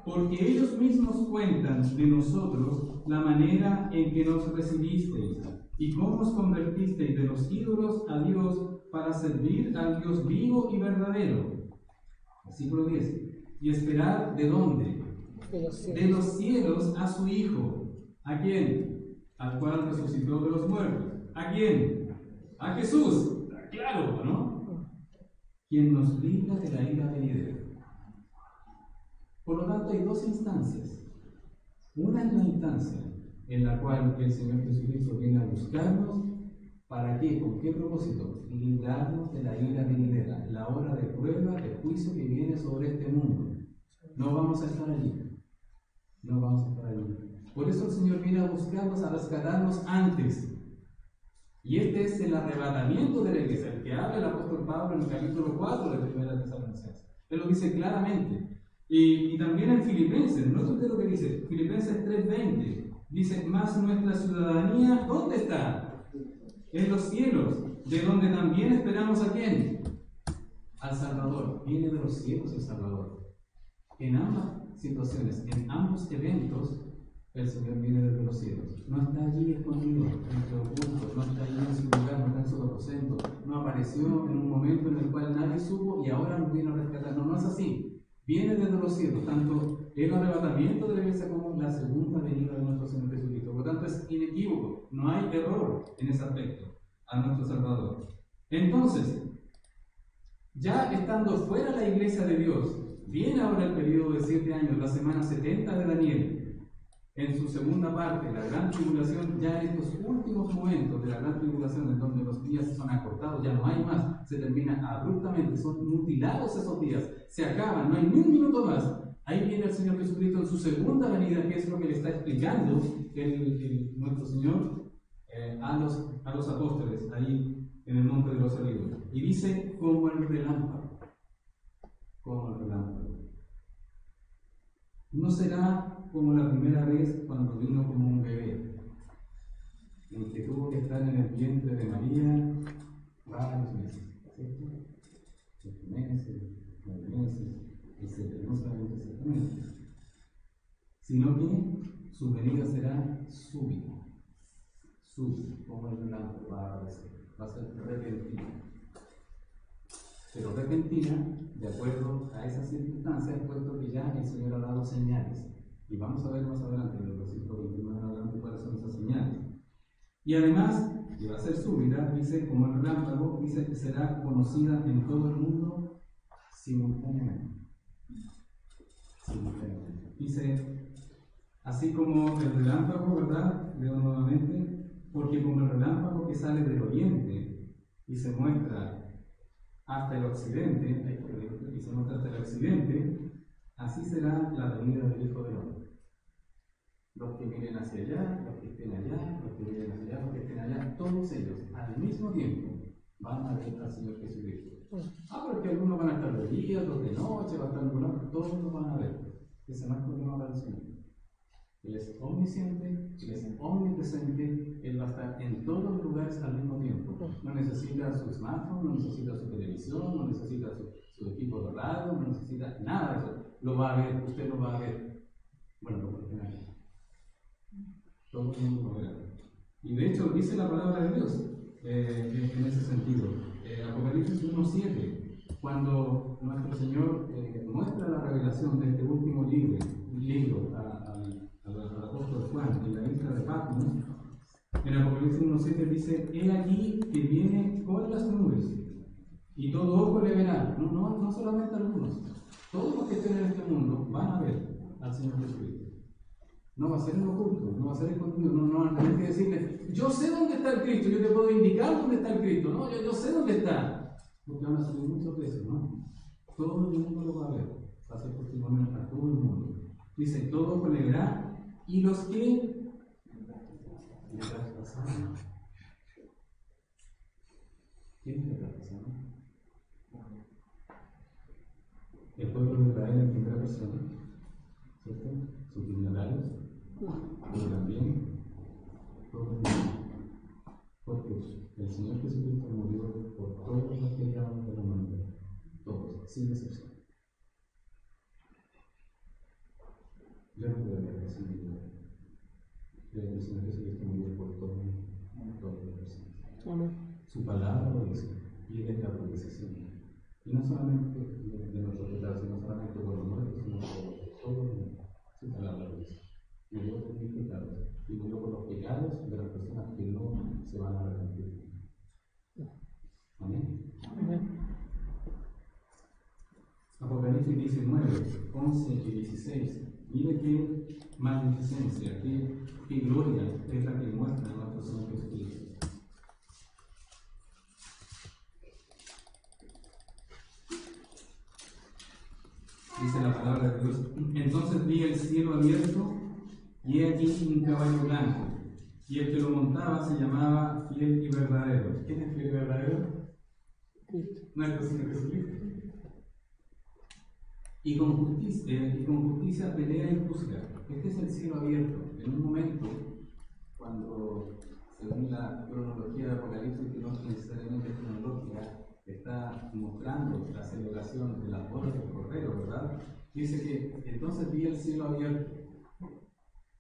porque ellos mismos cuentan de nosotros la manera en que nos recibisteis y cómo os convertisteis de los ídolos a Dios para servir al Dios vivo y verdadero. Versículo 10. Y esperar ¿de dónde? De los cielos a su Hijo. ¿A quién? Al cual resucitó de los muertos. ¿A quién? A Jesús. Claro, ¿no? Quien nos libra de la ira venidera. Por lo tanto, hay dos instancias. Una es la instancia en la cual el Señor Jesucristo viene a buscarnos. ¿Para qué? ¿Con qué propósito? Librarnos de la ira venidera, la hora de prueba, de juicio que viene sobre este mundo. No vamos a estar allí. No vamos a estar allí. Por eso el Señor viene a buscarnos, a rescatarnos antes. Y este es el arrebatamiento de la iglesia, el que habla el apóstol Pablo en el capítulo 4 de 1 Tesalonicenses. Él lo dice claramente. Y también en Filipenses, ¿no es usted lo que dice? Filipenses 3:20, dice: más nuestra ciudadanía, ¿dónde está? En los cielos, de donde también esperamos ¿a quién? Al Salvador. Viene de los cielos el Salvador. En ambas situaciones, en ambos eventos, el Señor viene desde los cielos. No está allí escondido, entre ocultos, no está allí en su lugar, no está en su aposento, no apareció en un momento en el cual nadie supo y ahora nos viene a rescatar. No es así. Viene desde los cielos, tanto el arrebatamiento de la iglesia como la segunda venida de nuestro Señor Jesucristo. Por lo tanto, es inequívoco, no hay error en ese aspecto a nuestro Salvador. Entonces, ya estando fuera la iglesia de Dios, viene ahora el periodo de 7 años, la semana 70 de Daniel. En su segunda parte, la gran tribulación, ya en estos últimos momentos de la gran tribulación, en donde los días son acortados, ya no hay más, se termina abruptamente, son mutilados esos días, se acaban, no hay ni un minuto más. Ahí viene el Señor Jesucristo en su segunda venida, que es lo que le está explicando nuestro Señor a los apóstoles, ahí en el monte de los olivos. Y dice: como el relámpago. Como el relámpago. No será como la primera vez cuando vino como un bebé, en que tuvo que estar en el vientre de María varios meses, ¿cierto? 8 meses, 9 meses, etc. No sabemos exactamente. Sino que su venida será súbita, como el relámpago va a aparecer, va a ser repentina. Pero repentina, de acuerdo a esas circunstancias, puesto que ya el Señor ha dado señales. Y vamos a ver más adelante, en el versículo 21 en adelante, cuáles son esas señales. Y además, que va a ser súbita, dice, como el relámpago, dice que será conocida en todo el mundo simultáneamente. Dice, así como el relámpago, ¿verdad? Leo nuevamente, porque como el relámpago que sale del oriente y se muestra hasta el occidente, y se muestra hasta el occidente, así será la venida del Hijo del Hombre. Los que miren hacia allá, los que estén allá, los que miren hacia allá, los que estén allá, todos ellos al mismo tiempo van a ver al Señor Jesucristo. Pero que algunos van a estar de día, otros de noche, van a estar nublados, todos los van a ver. Ese no es porque no va el Señor. Él es omnisciente, Él es omnipresente, Él va a estar en todos los lugares al mismo tiempo. No necesita su smartphone, no necesita su televisión, no necesita su equipo de radio, no necesita nada de eso. Lo va a ver, usted lo va a ver. Bueno, lo puede tener. Todo el mundo lo verá. Y de hecho, dice la palabra de Dios en ese sentido. Apocalipsis 1:7, cuando nuestro Señor muestra la revelación de este último libro al apóstol Juan en la isla de Patmos, en Apocalipsis 1:7 dice: he aquí que viene con las nubes y todo ojo le verá. No solamente algunos, todos los que estén en este mundo van a ver al Señor Jesucristo. No va a ser en oculto, no va a ser escondido, no hay que decirle, yo sé dónde está el Cristo, yo te puedo indicar dónde está el Cristo, no, yo sé dónde está. Porque van a salir muchos de eso, ¿no? Todo el mundo lo va a ver, va a ser testimonio a todo el mundo. Dice, todo con leerá, y los que le traspasaron. ¿Quiénes le traspasaron? El pueblo de Israel en primera persona, ¿cierto? Sus dignatarios, pero también todos los demás. Porque el Señor Jesucristo murió por todos los pecados de la humanidad, todos, sin excepción. Yo no puedo creer que el Señor Jesucristo murió por todas las personas. Su palabra lo dice, y Él es la autorización. Y no solamente de nuestros pecados, sino solamente por los muertos, sino por todo el mundo. Su palabra lo dice. Murió por mis pecados, y murió por los pecados de las personas que no se van a arrepentir. Amén. Apocalipsis 19, 11 y 16. Mire qué magnificencia, qué gloria es la que muestra nuestro Señor Jesucristo. Dice la palabra de Dios. Entonces vi el cielo abierto y he aquí un caballo blanco, y el que lo montaba se llamaba Fiel y Verdadero. ¿Quién es Fiel y Verdadero? Nuestro Señor Jesucristo. Y con justicia pelea y juzga. Este es el cielo abierto. En un momento, cuando, según la cronología de Apocalipsis, que no es necesariamente cronológica, está mostrando la celebración de las bodas del Cordero, ¿verdad? Dice que entonces vi el cielo abierto.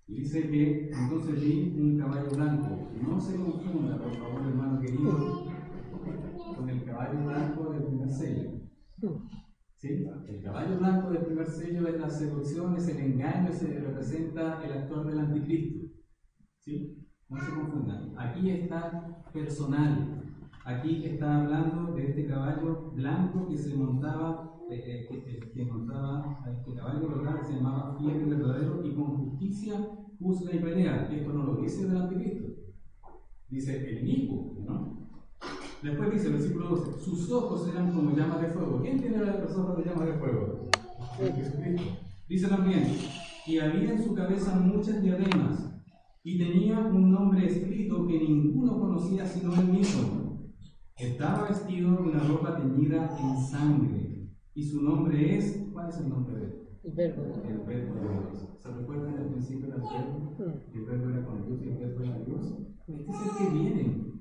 Y dice que entonces vi un caballo blanco. No se confunda, por favor, hermano querido, con el caballo blanco del primer sello. ¿Sí? El caballo blanco del primer sello es la seducción, es el engaño, se representa el actor del anticristo. ¿Sí? No se confundan. Aquí está personal. Aquí está hablando de este caballo blanco que se montaba, que montaba a este caballo, ¿verdad? Que se llamaba Fiel y Verdadero, y con justicia juzga y pelea. Esto no lo dice del anticristo. Dice el inicuo, ¿no? Después dice el versículo 12, sus ojos eran como llamas de fuego. ¿Quién tiene los ojos de llamas de fuego? Jesucristo. Dice también, y había en su cabeza muchas diademas, y tenía un nombre escrito que ninguno conocía sino él mismo. Estaba vestido de una ropa teñida en sangre, y su nombre es, ¿cuál es el nombre de él? El verbo. El verbo de Dios. ¿Se recuerdan al principio del verbo? El verbo era con Dios y el verbo era Dios. Este es el que viene.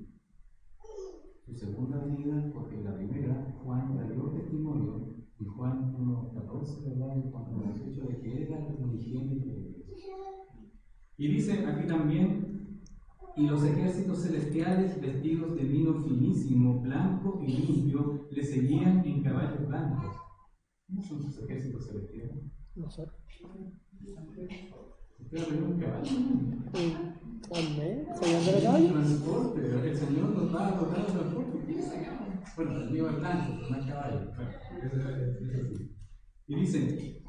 Su segunda venida, porque en la primera Juan dio testimonio, y Juan 1:14, ¿verdad? Y Juan 1:18, de que era el unigénito de Dios. Y dice aquí también, y los ejércitos celestiales vestidos de lino finísimo, blanco y limpio, le seguían en caballos blancos. ¿Cómo son sus ejércitos celestiales? No sé. ¿Usted ha tenido un caballo? Amén. ¿Sabían de la calle? Transporte, el Señor nos va a dotar de transporte. ¿Qué es acá? Bueno, el mío es blanco, pero no es caballo. Bueno, es así. Y dice,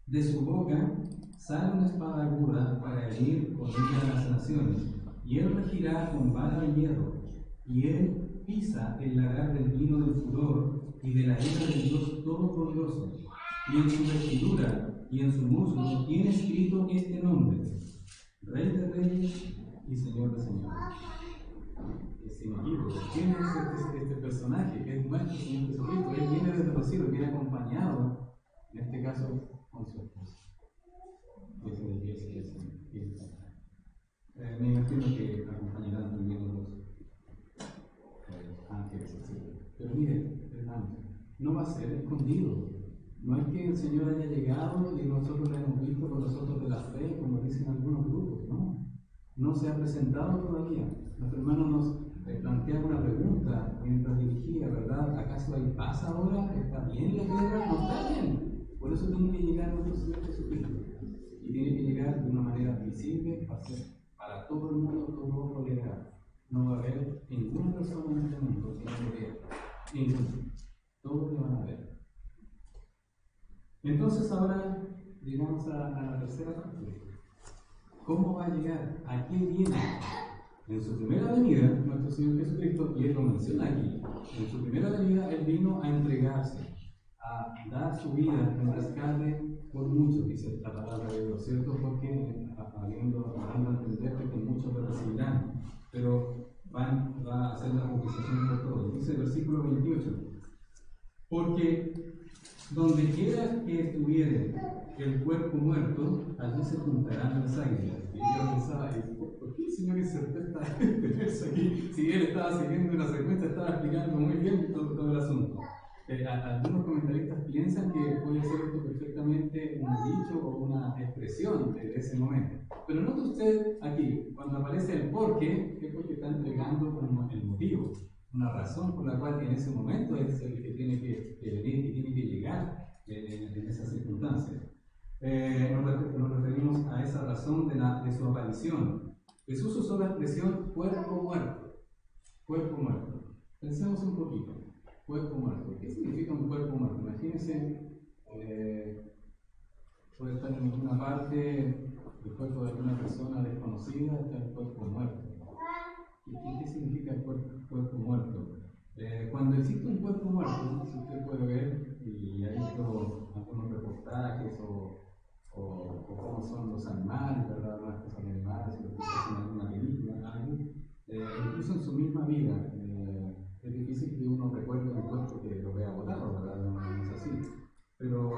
de su boca sale una espada aguda para herir con ella a las naciones, y él regirá con vara de hierro, y él pisa el lagar del vino del furor y de la ira del Dios Todopoderoso, y en su vestidura y en su muslo tiene escrito este nombre: Rey de Reyes y Señor de Señores. Es inequívoco. ¿Quién es este personaje? Es nuestro Señor Jesucristo. Él viene desde los cielos, viene acompañado, en este caso, con su esposa. Y es la iglesia del Señor. Me imagino que acompañarán también los ángeles, etc. Pero mire, hermanos, no va a ser escondido. No es que el Señor haya llegado y nosotros lo hemos visto con los ojos de la fe, como dicen algunos grupos, ¿no? No se ha presentado todavía. Nuestro hermano nos planteaba una pregunta mientras dirigía, ¿verdad? ¿Acaso hay paz ahora? ¿Está bien la guerra? No está bien. Por eso tiene que llegar nuestro Señor Jesucristo. Y tiene que llegar de una manera visible para todo el mundo, todo ojo le verá. No va a haber ninguna persona en este mundo que no le vea. Ninguno. Todos le van a ver. Entonces ahora llegamos a la tercera parte. ¿Cómo va a llegar? ¿A qué viene? En su primera venida, nuestro Señor Jesucristo, y Él lo menciona aquí, en su primera venida Él vino a entregarse, a dar su vida en rescate por muchos, dice la palabra de Dios, ¿cierto? Porque dando a entender que muchos lo recibirán, pero va a hacer la movilización por todos. Dice el versículo 28, porque donde quiera que estuviere el cuerpo muerto, allí se juntarán las águilas. Y yo pensaba, ¿por qué el Señor insertó esta aquí? Si Él estaba siguiendo una secuencia, estaba explicando muy bien todo el asunto. Algunos comentaristas piensan que puede ser esto perfectamente un dicho o una expresión de ese momento. Pero note usted aquí, cuando aparece el por qué, es porque está entregando el motivo, una razón por la cual en ese momento es el que tiene que venir, que tiene que llegar en esas circunstancias. Nos referimos a esa razón de su aparición. Jesús usó la expresión cuerpo muerto. Cuerpo muerto. Pensemos un poquito. Cuerpo muerto. ¿Qué significa un cuerpo muerto? Imagínense, puede estar en alguna parte el cuerpo de alguna persona desconocida, está el cuerpo muerto. ¿Qué significa el cuerpo muerto? Cuando existe un cuerpo muerto, si usted puede ver, y ha visto algunos reportajes o cómo son los animales, ¿verdad? Las cosas animales, lo que hacen en alguna película, algo, incluso en su misma vida, es difícil que uno recuerde un cuerpo que lo vea volado, ¿verdad? No es así. Pero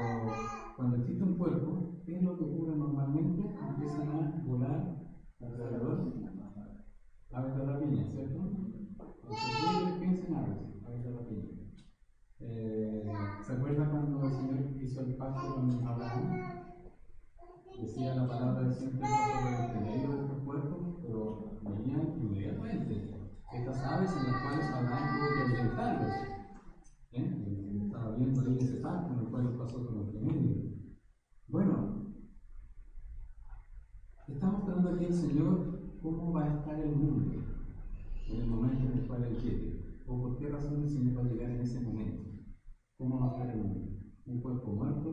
cuando existe un cuerpo, ¿qué es lo que ocurre normalmente? Empiezan a volar alrededor aves de rapiña, ¿cierto? Entonces, piensen aves de rapiña. ¿Se acuerda cuando el Señor hizo el pacto con Abraham? Decía la palabra del Señor que pasó por el medio de estos cuerpos, pero venían inmediatamente estas aves en las cuales Abraham tuvo que ahuyentarlos. Estaba viendo ahí ese pacto en el cual pasó por el medio. Bueno, está mostrando aquí el Señor cómo va a estar el mundo en el momento en el cual Él llegue, o por qué razón el Señor va a llegar en ese momento. ¿Cómo va a estar el mundo? ¿Un cuerpo muerto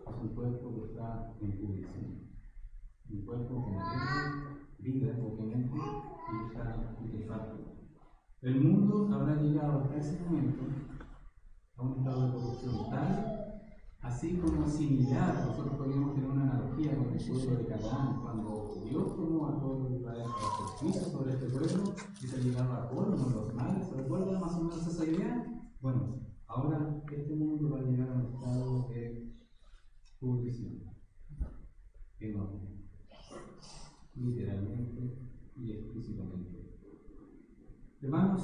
o un cuerpo que está en pudrición? Un cuerpo que no tiene vida, obviamente, y está putrefacto. El mundo habrá llegado hasta ese momento a un estado de corrupción tal, así como similar. Nosotros podríamos tener una analogía con el pueblo de Canaán, cuando Dios tomó a todo Israel para hacer juicio sobre este pueblo y se llegaron a colmos los males. ¿Se recuerdan más o menos esa idea? Bueno, ahora este mundo va a llegar a un estado de pudrición enorme, literalmente y explícitamente. Hermanos,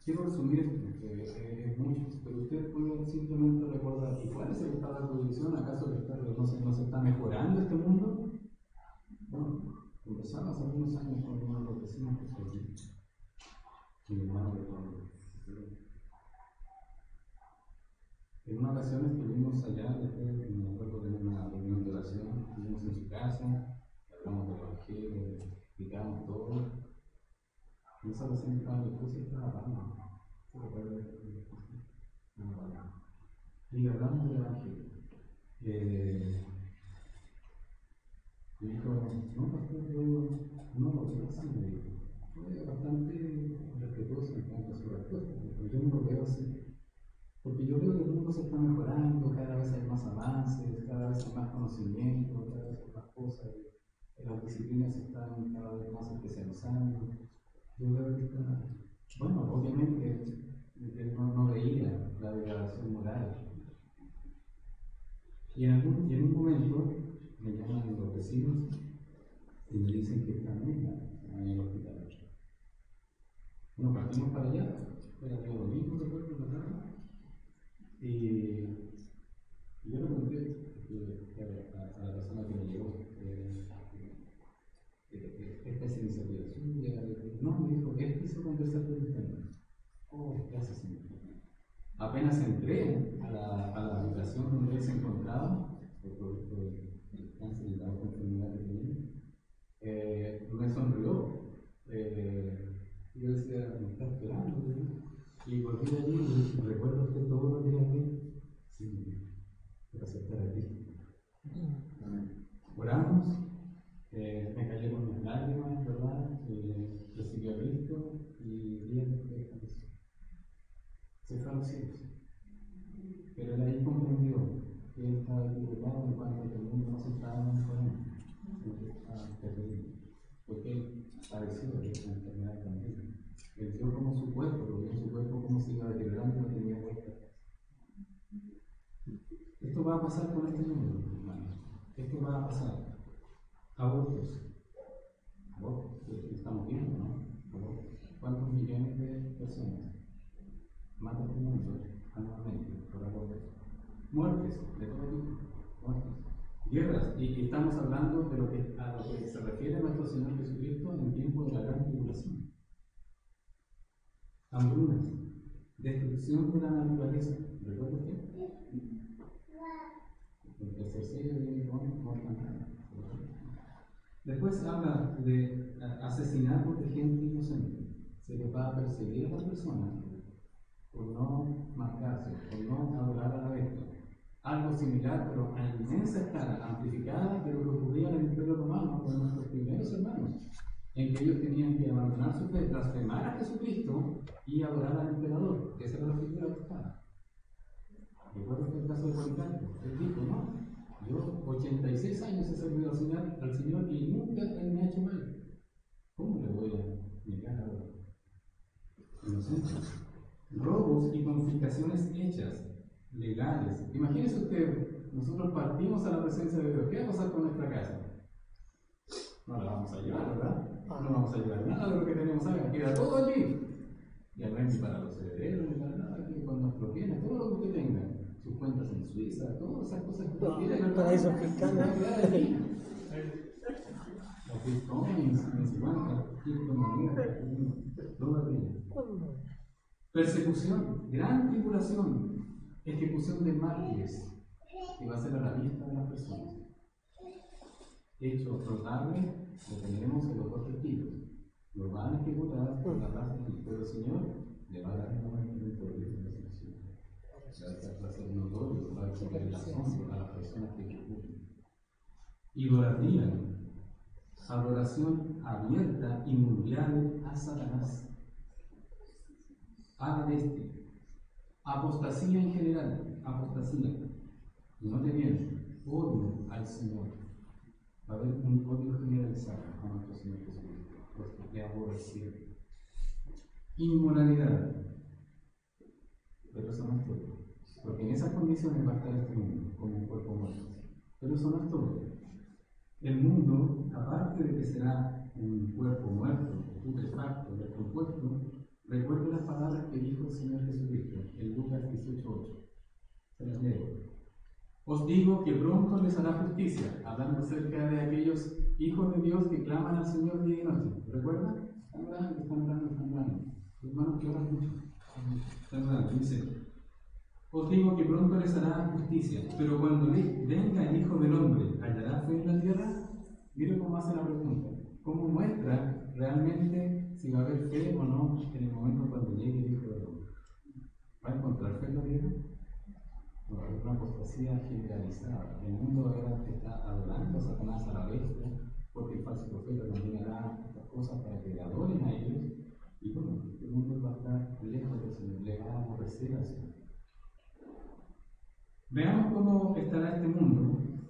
quiero resumir esto, porque es mucho, pero usted puede simplemente recordar, ¿y cuál es el estado de producción? ¿Acaso no se está mejorando este mundo? Bueno, empezamos hace algunos años con uno de los vecinos que está aquí, mi hermano de Pablo. En una ocasión estuvimos allá, después me acuerdo de una reunión de oración, estuvimos en su casa, hablamos del evangelio, explicamos todo. En esa ocasión estaba mi esposa y estaba hablando. ¿Se recuerda de esto? Y hablamos del evangelio. Y dijo, no, pastor, yo no lo veo así, me dijo. Fue bastante respetuoso en cuanto a su respuesta, pero yo no lo veo así. Porque yo veo que el mundo se está mejorando, cada vez hay más avances, cada vez hay más conocimiento, cada vez hay más cosas, las disciplinas están cada vez más especializando. Yo veo que está, bueno, obviamente él no veía la degradación moral. Y en un momento me llaman los vecinos y me dicen que están en el hospital. Bueno, partimos para allá, era el día domingo, recuerdo, en la tarde. Y yo le pregunté a la persona que me llegó, esta es iniciativa suya. No, me dijo, él quiso conversar con usted. Oh, gracias, señor. Apenas entré a la habitación donde él se encontraba, por producto del cáncer y la otra enfermedad que tenía, me sonrió. Yo decía, me está esperando, ¿no? Y volví allí y dije, ¿recuerda usted todos los días aquí? Sí, para aceptar a Cristo. Oramos, me pasar con este mundo, hermanos? Esto va a pasar. Abortos. Estamos viendo, ¿no? ¿Cuántos millones de personas matan el mundo anualmente por abortos? Muertes de todo tipo. Muertes. Guerras. Y estamos hablando de a lo que se refiere a nuestro Señor Jesucristo en tiempo de la gran tribulación. Hambrunas. Destrucción de la naturaleza. ¿Recuerda usted? El tercer sello de mortandad. Después habla de asesinatos de gente inocente. Se les va a perseguir a las personas por no marcarse, por no adorar a la bestia. Algo similar, pero a inmensa escala, amplificada de lo que ocurría en el Imperio Romano con nuestros primeros hermanos, en que ellos tenían que abandonar su fe, blasfemar a Jesucristo y adorar al emperador. Esa era la figura de espada. Recuerdo el caso de Policarpo. Él dijo, ¿no? Yo 86 años he servido al Señor y nunca Él me ha hecho mal. ¿Cómo le voy a negar ahora? Inocentes. Robos y confiscaciones hechas, legales. Imagínese usted, nosotros partimos a la presencia de Dios. ¿Qué va a pasar con nuestra casa? No la vamos a llevar, ¿verdad? No vamos a llevar nada de lo que tenemos acá. Queda todo allí. Ya no es ni para los herederos, ni para nada, aquí con nuestros bienes, todo lo que usted tenga. Sus cuentas en Suiza, todas esas cosas que usted quiere. Los paraísos fiscales. Los bitcoins, las criptomonedas, todo aquello. Persecución, gran tribulación, ejecución de mártires, que va a ser a la vista de las personas. Hecho notable, lo tenemos en los dos testigos. Lo van a ejecutar por la paz de Cristo. Pero el Señor le va a dar el momento de resurrección. Va a ser notorio, va a ser el asombro a las personas que ejecutan. Idolatría, adoración abierta y mundial a Satanás, a la bestia, apostasía en general, apostasía, y no te miento, odio al Señor. Va a haber un odio generalizado a nuestro Señor Jesucristo, porque le aborrecieron. Inmoralidad, pero eso no es todo, porque en esas condiciones va a estar este mundo como un cuerpo muerto, pero eso no es todo. El mundo, aparte de que será un cuerpo muerto, putrefacto, descompuesto, recuerdo las palabras que dijo el Señor Jesucristo en Lucas 18:8. Se las leo. Os digo que pronto les hará justicia, hablando acerca de aquellos hijos de Dios que claman al Señor día y noche. ¿Recuerdan? Están orando. Los hermanos que oran mucho. Están orando. Dice: os digo que pronto les hará justicia, pero cuando venga el Hijo del Hombre, ¿hallará fe en la tierra? Mire cómo hace la pregunta. ¿Cómo muestra realmente si va a haber fe o no en el momento cuando llegue el Hijo del Hombre? ¿Va a encontrar fe en la tierra? No, va a haber una apostasía generalizada. El mundo ahora está adorando a Satanás, a la bestia, porque el falso profeta también hará estas cosas para que le adoren a ellos. Y bueno, el mundo va a estar lejos del Señor, le va a aborrecer al Señor. Veamos cómo estará este mundo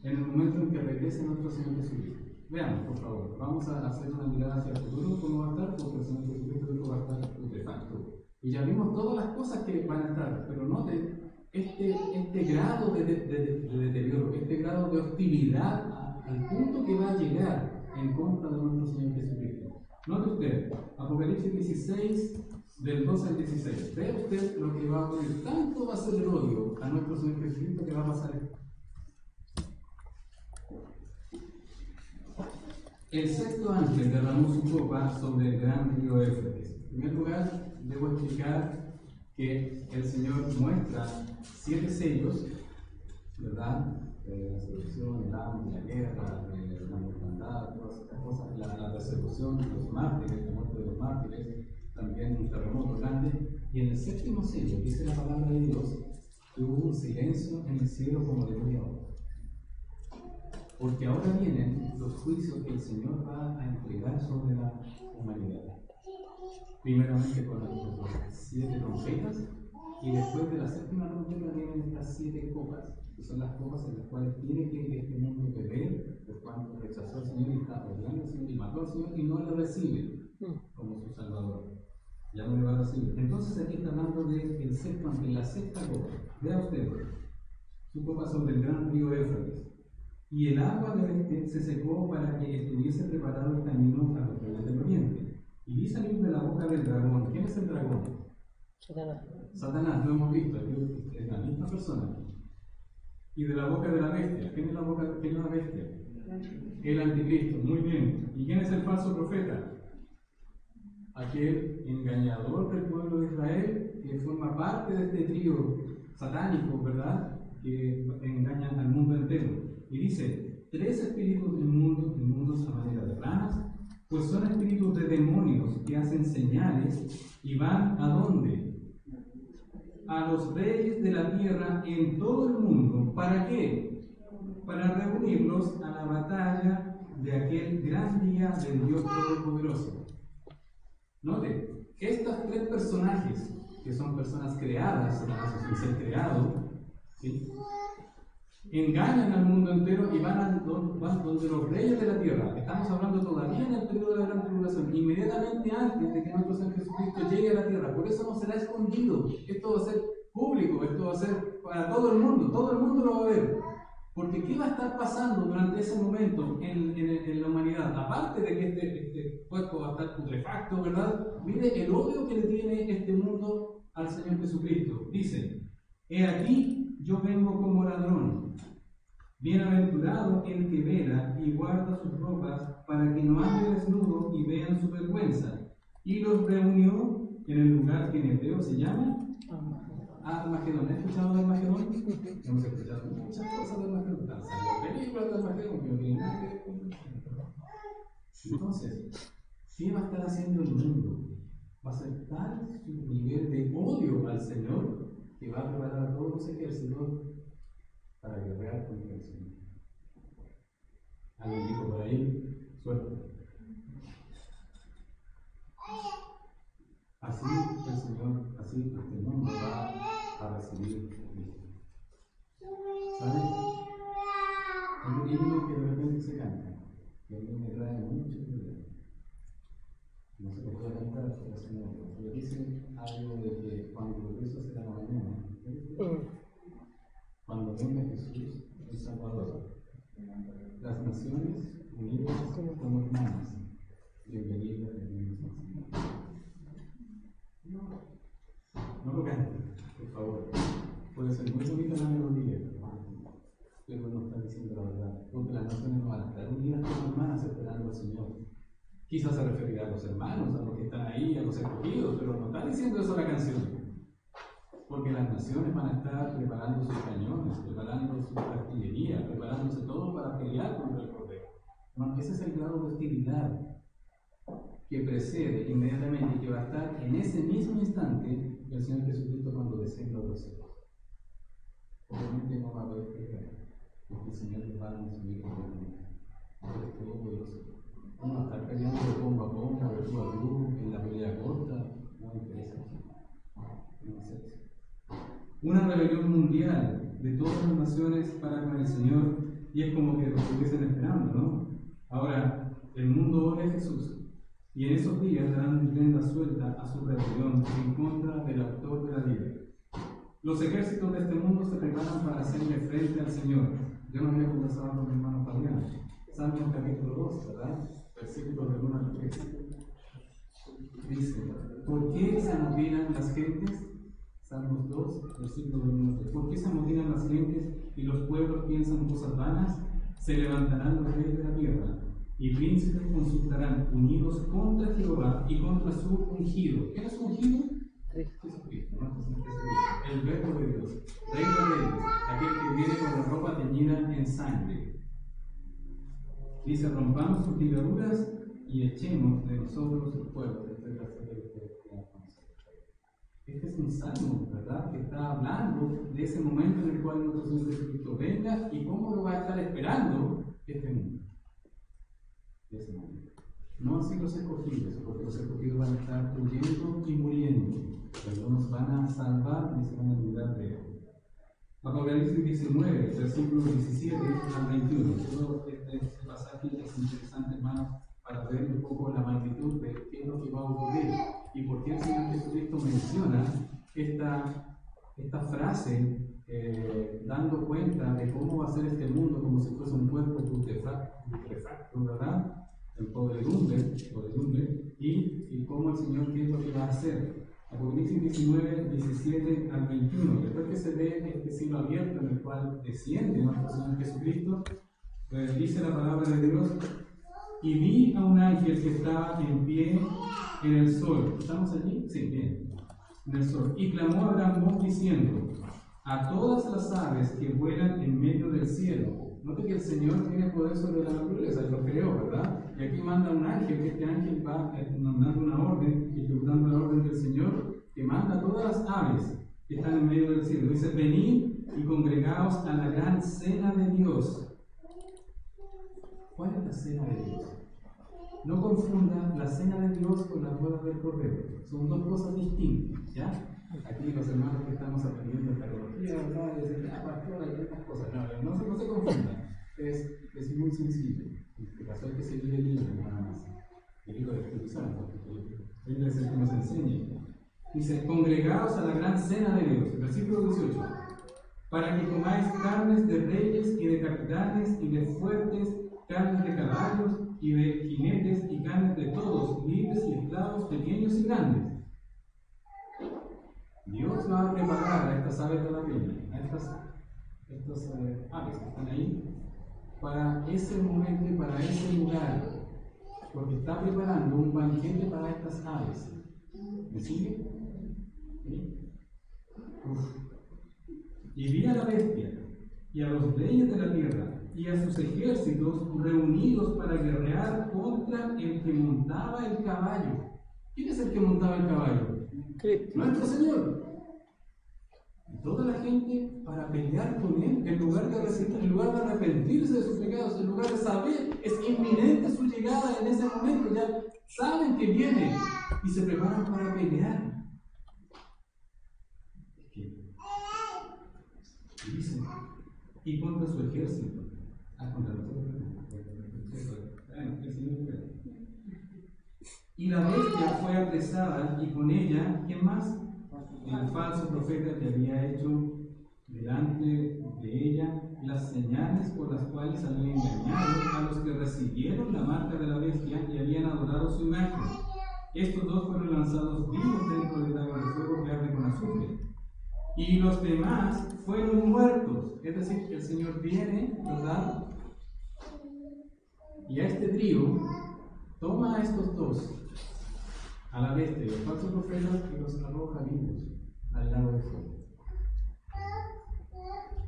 en el momento en que regrese nuestro Señor Jesucristo. Veamos, por favor. Vamos a hacer una mirada hacia el futuro, cómo va a estar, porque el Señor Jesucristo va a estar putrefacto. Y ya vimos todas las cosas que van a estar, pero note este grado de deterioro, este grado de hostilidad al punto que va a llegar en contra de nuestro Señor Jesucristo. Note usted, Apocalipsis 16, del 12 al 16. Ve usted lo que va a ocurrir. Tanto va a ser el odio a nuestro Señor Jesucristo que va a pasar esto. El sexto ángel derramó su copa sobre el gran río Éufrates. En primer lugar, debo explicar que el Señor muestra 7 sellos, ¿verdad? La seducción, el hambre, la guerra, la mortandad, todas estas cosas, la persecución de los mártires, la muerte de los mártires, también un terremoto grande. Y en el séptimo sello dice la palabra de Dios que hubo un silencio en el cielo como de media hora. Porque ahora vienen los juicios que el Señor va a entregar sobre la humanidad. Primeramente con las 7 trompetas, y después de la séptima trompeta vienen estas 7 copas, que son las copas en las cuales tiene que este mundo beber, por cuanto rechazó al Señor y está odiando al Señor y mató al Señor y no le recibe como su Salvador. Ya no le va a recibir. Entonces aquí está hablando del sexto ángel, la sexta copa. Vea usted. su copa sobre el gran río Éufrates. Y el agua de este se secó para que estuviese preparado el camino a los reyes del oriente. Y vi salir de la boca del dragón. ¿Quién es el dragón? Satanás. Satanás, lo hemos visto, es la misma persona. Y de la boca de la bestia. ¿Quién es la bestia? El anticristo, muy bien. ¿Y quién es el falso profeta? Aquel engañador del pueblo de Israel que forma parte de este trío satánico, ¿verdad? Que engañan al mundo entero. Y dice, 3 espíritus inmundos a manera de ranas, pues son espíritus de demonios que hacen señales y van ¿a dónde? A los reyes de la tierra en todo el mundo. ¿Para qué? Para reunirlos a la batalla de aquel gran día del Dios Todopoderoso. Note, estos 3 personajes, que son personas creadas, Satanás es un ser creado, ¿sí? Engañan al mundo entero y van donde los reyes de la tierra. Estamos hablando todavía en el periodo de la gran tribulación, inmediatamente antes de que nuestro Señor Jesucristo llegue a la tierra. Por eso no será escondido. Esto va a ser público, esto va a ser para todo el mundo lo va a ver. Porque ¿qué va a estar pasando durante ese momento en la humanidad? Aparte de que este cuerpo va a estar putrefacto, ¿verdad? Mire el odio que le tiene este mundo al Señor Jesucristo. Dice, he aquí yo vengo como ladrón. Bienaventurado el que vela y guarda sus ropas para que no ande desnudo y vean su vergüenza. Y los reunió en el lugar que en hebreo se llama Armagedón. ¿Has escuchado de Armagedón? Hemos escuchado muchas cosas de Armagedón. Salió películas de Armagedón que no tienen nada que ver con Armagedón. Entonces, ¿qué va a estar haciendo el mundo? Va a ser tal su nivel de odio al Señor que va a preparar a todos los ejércitos para guerrear contra el Señor. Alguien dijo por ahí, suerte. Así el Señor, así este mundo va a recibir Cristo. ¿Sabes? Hay un himno que de repente se canta, que a mí me trae mucho problema. No se lo puede cantar, pero dice algo de que cuando eso será la mañana, cuando venga Jesús, el Salvador, las naciones unidas como hermanas, bienvenidas al mismo Señor. No lo canten, por favor. Puede ser muy bonita la melodía, pero no está diciendo la verdad, porque las naciones no van a estar unidas como hermanas esperando al Señor. Quizás se referirá a los hermanos, a los que están ahí, a los escogidos, pero no está diciendo eso la canción. Porque las naciones van a estar preparando sus cañones, preparando su artillería, preparándose todo para pelear contra el Cordero. No, ese es el grado de hostilidad que precede inmediatamente y que va a estar en ese mismo instante el Señor Jesucristo cuando descienda a los cielos. Obviamente no va a haber pecado, porque el Señor les va a recibir eternamente. Él es todopoderoso. No va a estar peleando de pombo a pombo, de tú a tú, en la pelea corta. No me interesa eso. No es eso. Una rebelión mundial de todas las naciones para con el Señor, y es como que lo estuviesen esperando, ¿no? Ahora, el mundo odia a Jesús, y en esos días darán rienda suelta a su rebelión en contra del autor de la vida. Los ejércitos de este mundo se preparan para hacerle frente al Señor. Yo no había conversado con mi hermano Fabián. Salmos capítulo 2, ¿verdad? Versículos del 1 al 3. Dice, ¿por qué se amotinan las gentes? Salmos 2, versículo del 1 al 3. ¿Por qué se amotinan las gentes y los pueblos piensan cosas vanas? Se levantarán los reyes de la tierra y príncipes consultarán unidos contra Jehová y contra su ungido. ¿Quién es su ungido? Jesucristo, nuestro Señor Jesucristo, el Verbo de Dios, Rey de Reyes, aquel que viene con la ropa teñida en sangre. Dice, rompamos sus ligaduras y echemos de nosotros el fuego. Este es un salmo, ¿verdad?, que está hablando de ese momento en el cual nuestro Señor Jesucristo venga y cómo lo va a estar esperando este mundo. De ese momento. No así los escogidos, porque los escogidos van a estar huyendo y muriendo. Algunos van a salvar y se van a librar de él. Apocalipsis 19, versículos 17 al 21. Todo este pasaje es interesante, hermanos, para ver un poco la magnitud de qué es lo que va a ocurrir y por qué el Señor Jesucristo menciona esta frase dando cuenta de cómo va a ser este mundo como si fuese un cuerpo putrefacto, ¿verdad? En podredumbre, y cómo el Señor qué es lo que va a hacer. Apocalipsis 19, 17 al 21. Después que se ve este cielo abierto en el cual desciende nuestro Señor Jesucristo, pues dice la palabra de Dios: y vi a un ángel que estaba en pie en el sol. ¿Estamos allí? Sí, bien. En el sol. Y clamó a gran voz diciendo: a todas las aves que vuelan en medio del cielo. Note que el Señor tiene poder sobre la naturaleza, Él lo creó, ¿verdad? Y aquí manda un ángel, que este ángel va mandando una orden, ejecutando la orden del Señor, que manda a todas las aves que están en medio del cielo. Dice: venid y congregaos a la gran cena de Dios. ¿Cuál es la cena de Dios? No confunda la cena de Dios con las bodas del Cordero. Son dos cosas distintas, ¿ya? Aquí los hermanos que estamos aprendiendo teología, ¿verdad? Dicen: pastor, hay tantas cosas. No se confundan. Es muy sencillo. En este caso hay que seguir el libro, nada más. El libro del Espíritu Santo. Él es el que nos enseña. Dice: congregaos a la gran cena de Dios. Versículo 18. Para que comáis carnes de reyes y de capitanes y de fuertes, carnes de caballos y de jinetes y carnes de todos, libres y esclavos, pequeños y grandes. Dios va a preparar a estas aves de la peña, a estas aves que están ahí, para ese momento y para ese lugar, porque está preparando un banquete para estas aves. ¿Me sigue? ¿Sí? Y vi a la bestia y a los reyes de la tierra y a sus ejércitos reunidos para guerrear contra el que montaba el caballo. ¿Quién es el que montaba el caballo? Cristo. Nuestro Señor. Y toda la gente para pelear con Él, en lugar de arrepentirse de sus pecados, en lugar de saber, es inminente su llegada en ese momento, ya saben que viene y se preparan para pelear. Y dicen: y contra su ejército, contra nosotros. Y la bestia fue apresada, y con ella, ¿quién más? El falso profeta que había hecho delante de ella las señales por las cuales había engañado a los que recibieron la marca de la bestia y habían adorado su imagen. Estos dos fueron lanzados vivos dentro del lago de fuego que arde con azufre. Y los demás fueron muertos. Es decir, que el Señor viene, ¿verdad? Y a este trío toma a estos dos, a la bestia y los falsos profetas, y los arroja vivos al lago de fuego.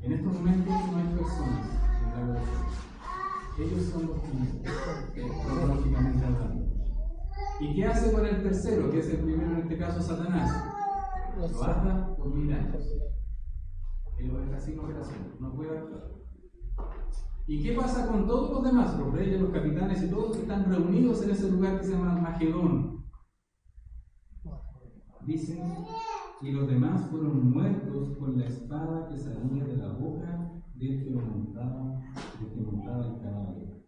En estos momentos no hay personas en el lago de fuego. Ellos son los que, cronológicamente hablando. ¿Y qué hace con el tercero, que es el primero en este caso, Satanás? Lo ata por 1000 años. Él lo deja sin operación, no puede actuar. ¿Y qué pasa con todos los demás? Los reyes, los capitanes y todos los que están reunidos en ese lugar que se llama Magedón. Dicen: y los demás fueron muertos con la espada que salía de la boca del que montaba el caballo.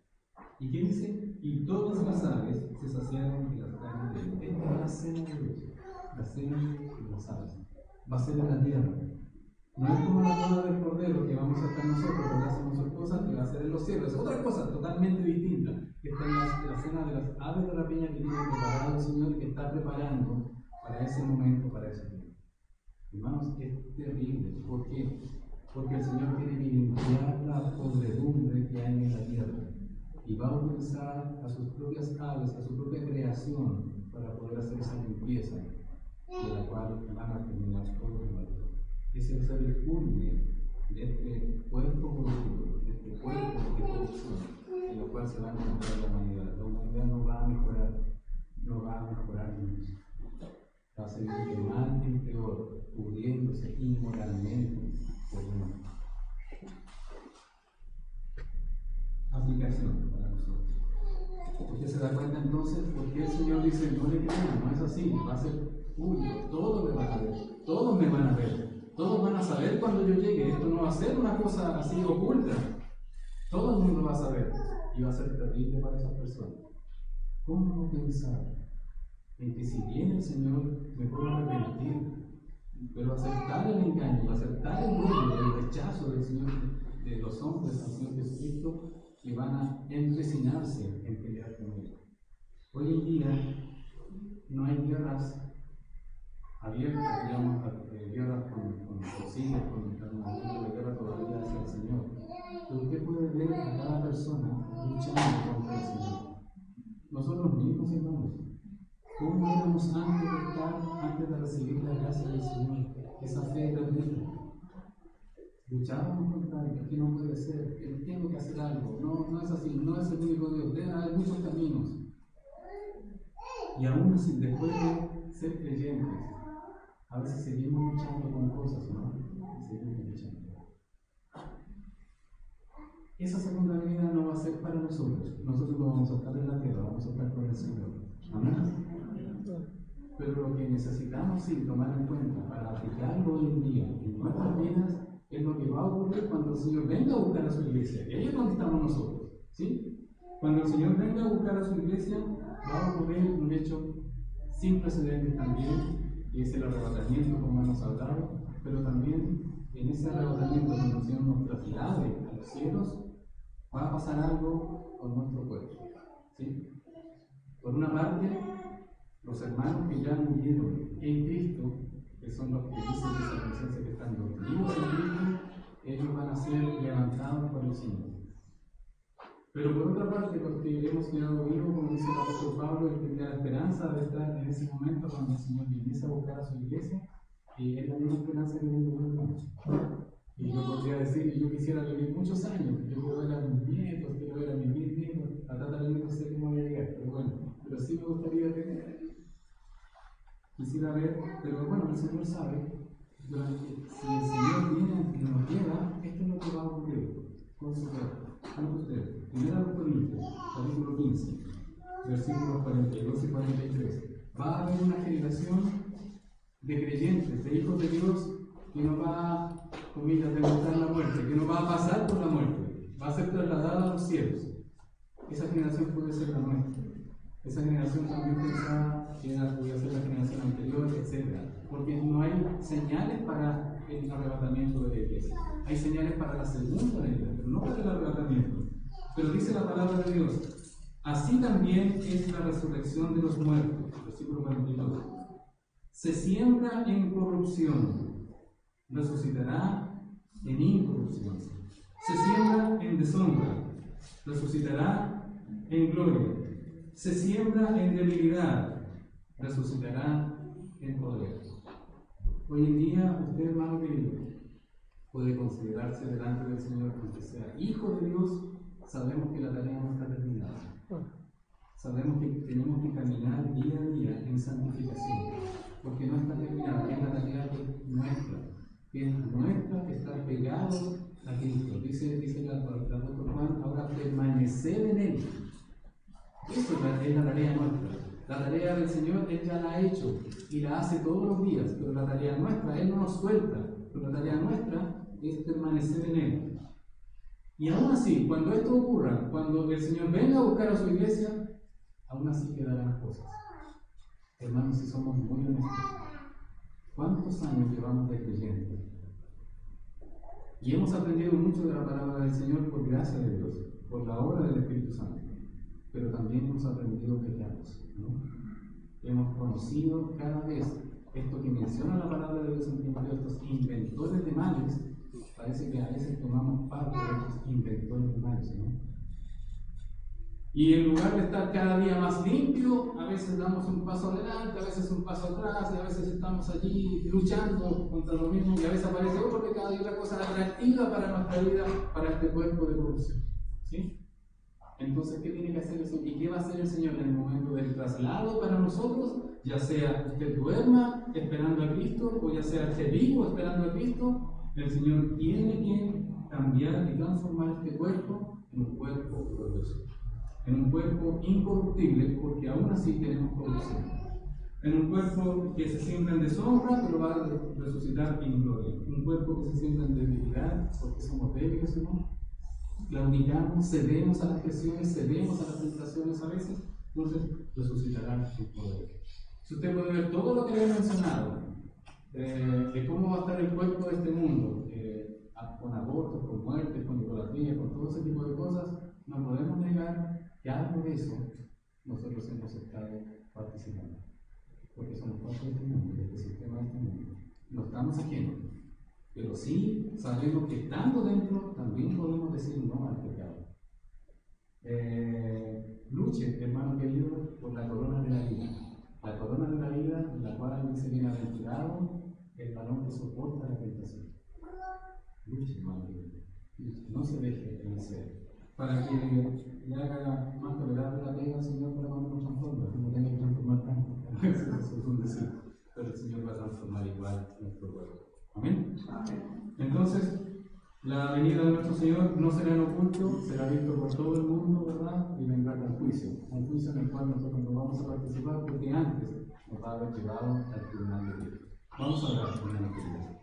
¿Y qué dice? Y todas las aves se saciaron de las carnes de Dios. Esta es la cena de Dios, la cena de las aves. Va a ser en la tierra. No es como la boda del Cordero, que vamos a estar nosotros, porque hacemos sus cosas, que va a ser en los cielos. Es otra cosa totalmente distinta, que está en la cena de las aves de la peña que tiene preparado el Señor y que está preparando para ese momento, para ese tiempo. Hermanos, es terrible. ¿Por qué? Porque el Señor tiene que limpiar la podredumbre que hay en la tierra y va a utilizar a sus propias aves, a su propia creación, para poder hacer esa limpieza, de la cual van a terminar todos los muertos. Ese es el culmen de este cuerpo corrupto, de este cuerpo de corrupción, en el cual se va a encontrar la humanidad. La humanidad no va a mejorar, no va a mejorar mucho. Va a seguir de mal en peor, pudriéndose inmoralmente por el mundo. Aplicación para nosotros. Usted se da cuenta entonces por qué el Señor dice: no le crean, no es así, va a ser público, todos me van a ver, todos me van a ver. Todos van a saber cuando yo llegue. Esto no va a ser una cosa así oculta. Todo el mundo va a saber. Y va a ser terrible para esas personas. ¿Cómo no pensar en que si viene el Señor me puedo arrepentir Pero aceptar el engaño, aceptar el odio, el rechazo del Señor, de los hombres al Señor Jesucristo, que van a empecinarse en pelear con Él. Hoy en día no hay guerras abiertas, digamos, guerras con fusiles, con armamento de guerra todavía hacia el Señor. Pero usted puede ver a cada persona luchando contra el Señor. Nosotros mismos, hermanos, ¿cómo éramos antes de recibir la gracia del Señor? Esa fe gratuita. Luchábamos contra Él, es que no puede ser, que tengo que hacer algo. No es así, no es el único Dios, debe haber muchos caminos. Y aún así, después de ser creyentes, a veces seguimos luchando con cosas, ¿no? Seguimos luchando. Esa segunda venida no va a ser para nosotros. Nosotros no vamos a estar en la tierra, vamos a estar con el Señor. Amén. Pero lo que necesitamos sí tomar en cuenta para aplicarlo hoy en día en nuestras vidas es lo que va a ocurrir cuando el Señor venga a buscar a su iglesia. Y ahí es donde estamos nosotros, ¿sí? Cuando el Señor venga a buscar a su iglesia, va a ocurrir un hecho sin precedentes también, que es el arrebatamiento, como hemos hablado, pero también en ese arrebatamiento, cuando el Señor nos traslade a los cielos, va a pasar algo con nuestro cuerpo, ¿sí? Por una parte, los hermanos que ya murieron en Cristo, que son los que dicen que esa presencia que están dormidos en Cristo, ellos van a ser levantados por el Señor. Pero por otra parte, los que hemos quedado vivos, como dice el apóstol Pablo, él tenía la esperanza de estar en ese momento cuando el Señor viniese a buscar a su iglesia, y es la misma esperanza que tengo yo. Y yo podría decir que yo quisiera vivir muchos años, yo quiero ver a mis nietos, quiero ver a mis bisnietos, a tataranietos, no sé cómo voy a llegar, pero bueno, pero sí me gustaría tener. Quisiera ver, pero bueno, el Señor sabe, si el Señor viene y nos lleva, esto es lo que va a ocurrir con su cuerpo. Con ustedes. 1 Corintios, capítulo 15, versículos 42 y 43. Va a haber una generación de creyentes, de hijos de Dios, que no va, comillas, a demostrar la muerte, que no va a pasar por la muerte, va a ser trasladada a los cielos. Esa generación puede ser la nuestra. Esa generación también pensaba que podía ser la generación anterior, etc. Porque no hay señales para el arrebatamiento de la iglesia. Hay señales para la segunda venida, pero no para el arrebatamiento. Pero dice la palabra de Dios: así también es la resurrección de los muertos. Versículo 42. Se siembra en corrupción, resucitará en incorrupción. Se siembra en deshonra, resucitará en gloria. Se siembra en debilidad, resucitará en poder. Hoy en día, usted, hermano querido, puede considerarse delante del Señor, aunque sea hijo de Dios. Sabemos que la tarea no está terminada. Sabemos que tenemos que caminar día a día en santificación, porque no está terminada, es la tarea nuestra, que es nuestra estar pegados a Cristo. Dice el apóstol Juan, ahora permanecer en Él. Eso es la tarea nuestra. La tarea del Señor Él ya la ha hecho y la hace todos los días, pero la tarea nuestra, Él no nos suelta, pero la tarea nuestra es permanecer en Él. Y aún así, cuando esto ocurra, cuando el Señor venga a buscar a su iglesia, aún así quedarán cosas. Hermanos, si somos muy honestos, ¿cuántos años llevamos de creyentes? Y hemos aprendido mucho de la palabra del Señor por gracia de Dios, por la obra del Espíritu Santo. Pero también hemos aprendido pecados, ¿no? Hemos conocido cada vez esto que menciona la palabra de Dios en Timoteo, estos inventores de males. Parece que a veces tomamos parte de estos inventores de males, ¿no? Y en lugar de estar cada día más limpio, a veces damos un paso adelante, a veces un paso atrás, y a veces estamos allí luchando contra lo mismo, y a veces aparece otro pecado y otra cosa atractiva para nuestra vida, para este cuerpo de corrupción, ¿sí? Entonces, ¿qué tiene que hacer el Señor? ¿Y qué va a hacer el Señor en el momento del traslado para nosotros? Ya sea usted duerma esperando a Cristo, o ya sea esté vivo esperando a Cristo, el Señor tiene que cambiar y transformar este cuerpo en un cuerpo glorioso, en un cuerpo incorruptible, porque aún así tenemos corrupción, en un cuerpo que se siembra en deshonra, pero va a resucitar en gloria, un cuerpo que se siembra en debilidad, porque somos débiles, ¿no? Claudicamos, cedemos a las presiones, cedemos a las tentaciones a veces, entonces resucitará en poder. Si usted puede ver todo lo que le he mencionado, de cómo va a estar el cuerpo de este mundo, con abortos, con muertes, con idolatría, con todo ese tipo de cosas, no podemos negar que algo de eso nosotros hemos estado participando, porque somos parte de este mundo, de este sistema de este mundo. No estamos ajenos, pero sí sabemos que estando dentro también podemos decir no al pecado. Luche, hermano querido, por la corona de la vida. La corona de la vida, en la cual dice bienaventurado el varón que soporta la tentación. Luche, hermano querido. No se deje vencer. Para que le haga más tolerable la pega al Señor para cuando nos transforma. No tenga que transformar tanto. Eso es un decir. Pero el Señor va a transformar igual nuestro cuerpo. Amén. Entonces, la venida de nuestro Señor no será en oculto, será visto por todo el mundo, ¿verdad? Y vendrá con juicio. Un juicio en el cual nosotros no vamos a participar porque antes nos va a haber llevado al tribunal de Dios. Vamos a orar, hermano querido.